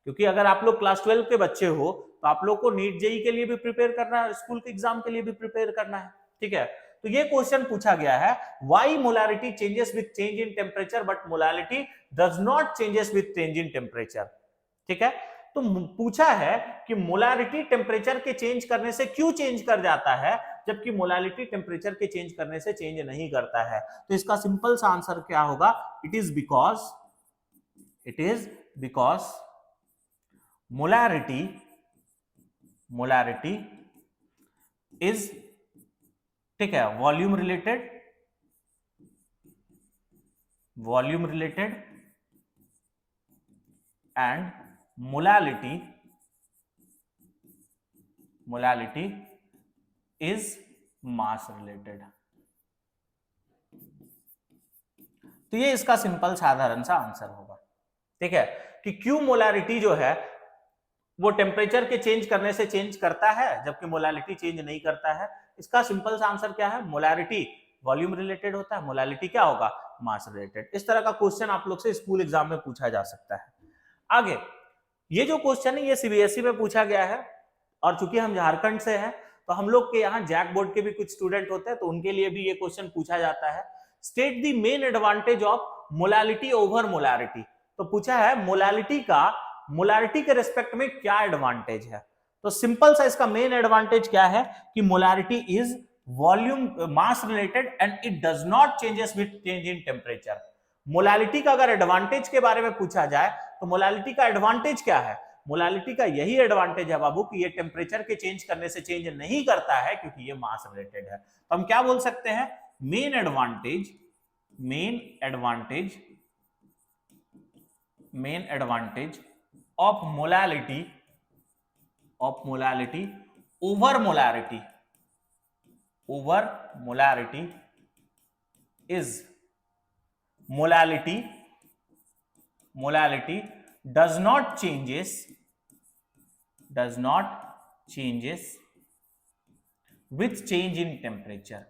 क्योंकि अगर आप लोग क्लास 12 के बच्चे हो तो आप लोग को नीट जेई के लिए भी प्रिपेयर करना है, स्कूल के एग्जाम के लिए भी प्रिपेयर करना है, ठीक है। तो ये क्वेश्चन पूछा गया है, why molarity changes with change in temperature but molality does not changes with change in temperature, ठीक है। तो पूछा है कि मोलारिटी टेम्परेचर के चेंज करने से क्यों चेंज कर जाता है, जबकि मोलालिटी टेम्परेचर के चेंज करने से चेंज नहीं करता है। तो इसका सिंपल सा आंसर क्या होगा, it is because molarity is, ठीक है, volume related and molality is mass related. तो ये इसका सिंपल साधारण सा आंसर होगा, ठीक है, कि क्यों मोलारिटी जो है वो टेम्परेचर के चेंज करने से चेंज करता है जबकि मोलालिटी चेंज नहीं करता है। इसका सिंपल सा आंसर क्या है, मोलारिटी वॉल्यूम रिलेटेड होता है, मोलालिटी क्या होगा, मास रिलेटेड। इस तरह का क्वेश्चन आप लोग से स्कूल एग्जाम में पूछा जा सकता है। आगे ये जो क्वेश्चन है ये सीबीएसई में पूछा गया है, और चूंकि हम झारखंड से हैं तो हम लोग के यहाँ जैक बोर्ड के भी कुछ स्टूडेंट होते हैं, तो उनके लिए भी ये क्वेश्चन पूछा जाता है। State the main advantage of molality over molarity. तो पूछा है मोलारिटी के रेस्पेक्ट में क्या एडवांटेज है। तो सिंपल सा इसका मेन एडवांटेज क्या है कि molarity is volume mass related and it does not changes with change in temperature. Molality का अगर एडवांटेज के बारे में पूछा जाए तो मोलालिटी का एडवांटेज क्या है, मोलालिटी का यही एडवांटेज है बाबू कि ये टेम्परेचर के चेंज करने से चेंज नहीं करता है, क्योंकि ये मास रिलेटेड है। तो हम क्या बोल सकते हैं, main advantage of molality over molarity is molality does not changes with change in temperature,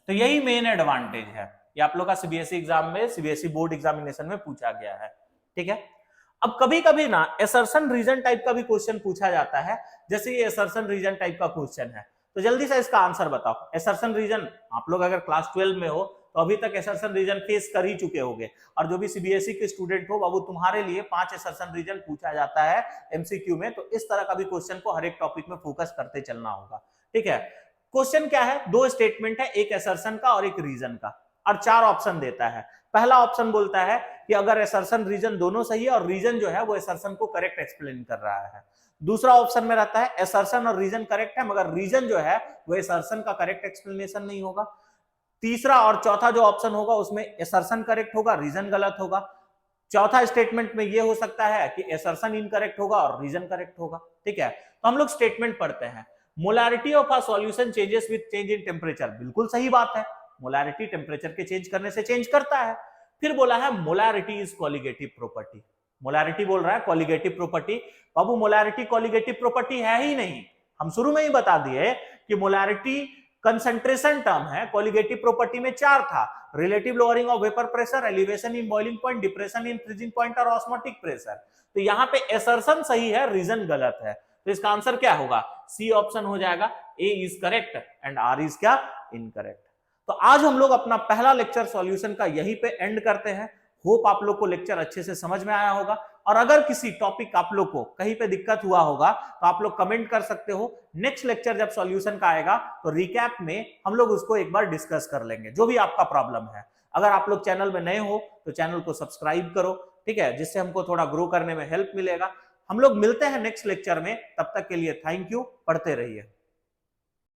तो यही मेन एडवांटेज है। ये आप लोग का सीबीएसई एग्जाम में, सीबीएसई बोर्ड एग्जामिनेशन में पूछा गया है, ठीक है। अब कभी कभी ना असर्शन रीजन टाइप का भी क्वेश्चन पूछा जाता है, जैसे ये असर्शन रीजन टाइप का क्वेश्चन है, तो जल्दी से इसका आंसर बताओ। असर्शन रीजन आप लोग अगर क्लास 12 में हो तो अभी तक असर्शन रीजन फेस कर ही चुके होंगे, और जो भी सीबीएसई के स्टूडेंट हो बाबू तुम्हारे लिए 5 असर्शन रीजन पूछा जाता है एमसीक्यू में, तो इस तरह का भी क्वेश्चन को हर एक टॉपिक में फोकस करते चलना होगा, ठीक है। क्वेश्चन क्या है, 2 स्टेटमेंट है, एक असर्शन का और एक रीजन का, और 4 ऑप्शन देता है। पहला ऑप्शन बोलता है कि अगर असर्शन रीजन दोनों सही है और रीजन जो है वो असर्शन को करेक्ट एक्सप्लेन कर रहा है। दूसरा ऑप्शन में रहता है असर्शन और रीजन करेक्ट है, मगर रीजन जो है वो असर्शन का करेक्ट एक्सप्लेनेशन नहीं होगा। तीसरा और चौथा जो ऑप्शन होगा उसमें असर्शन करेक्ट होगा, रीजन गलत होगा। चौथा स्टेटमेंट में ये हो सकता है कि असर्शन इनकरेक्ट होगा और रीजन करेक्ट होगा, ठीक है। तो हम लोग स्टेटमेंट पढ़ते हैं। Molarity of a solution changes with change in temperature, बिल्कुल सही बात है, मोलारिटी टेम्परेचर के चेंज करने से चेंज करता है। फिर बोला है molarity is colligative property, molarity बोल रहा है कॉलिगेटिव प्रॉपर्टी। बाबू मोलारिटी कॉलिगेटिव प्रॉपर्टी है ही नहीं, हम शुरू में ही बता दिए कि मोलारिटी कंसंट्रेशन टर्म है, कॉलिगेटिव प्रॉपर्टी में 4 था, relative lowering of vapour pressure, elevation in boiling point, depression in freezing point और ऑस्मोटिक प्रेशर। तो यहाँ पे असर्शन सही है, रीजन गलत है, तो इसका आंसर क्या होगा, सी ऑप्शन हो जाएगा, A is correct and R is क्या, इनकरेक्ट। तो आज हम लोग अपना पहला लेक्चर सॉल्यूशन का यहीं पे एंड करते हैं। होप आप लोग को लेक्चर अच्छे से समझ में आया होगा, और अगर किसी टॉपिक आप लोग को कहीं पे दिक्कत हुआ होगा तो आप लोग कमेंट कर सकते हो। नेक्स्ट लेक्चर जब सॉल्यूशन का आएगा तो रिकैप में हम लोग उसको एक बार डिस्कस कर लेंगे, जो भी आपका प्रॉब्लम है। अगर आप लोग चैनल में नए हो तो चैनल को सब्सक्राइब करो, ठीक है, जिससे हमको थोड़ा ग्रो करने में हेल्प मिलेगा। हम लोग मिलते हैं नेक्स्ट लेक्चर में, तब तक के लिए थैंक यू, पढ़ते रहिए।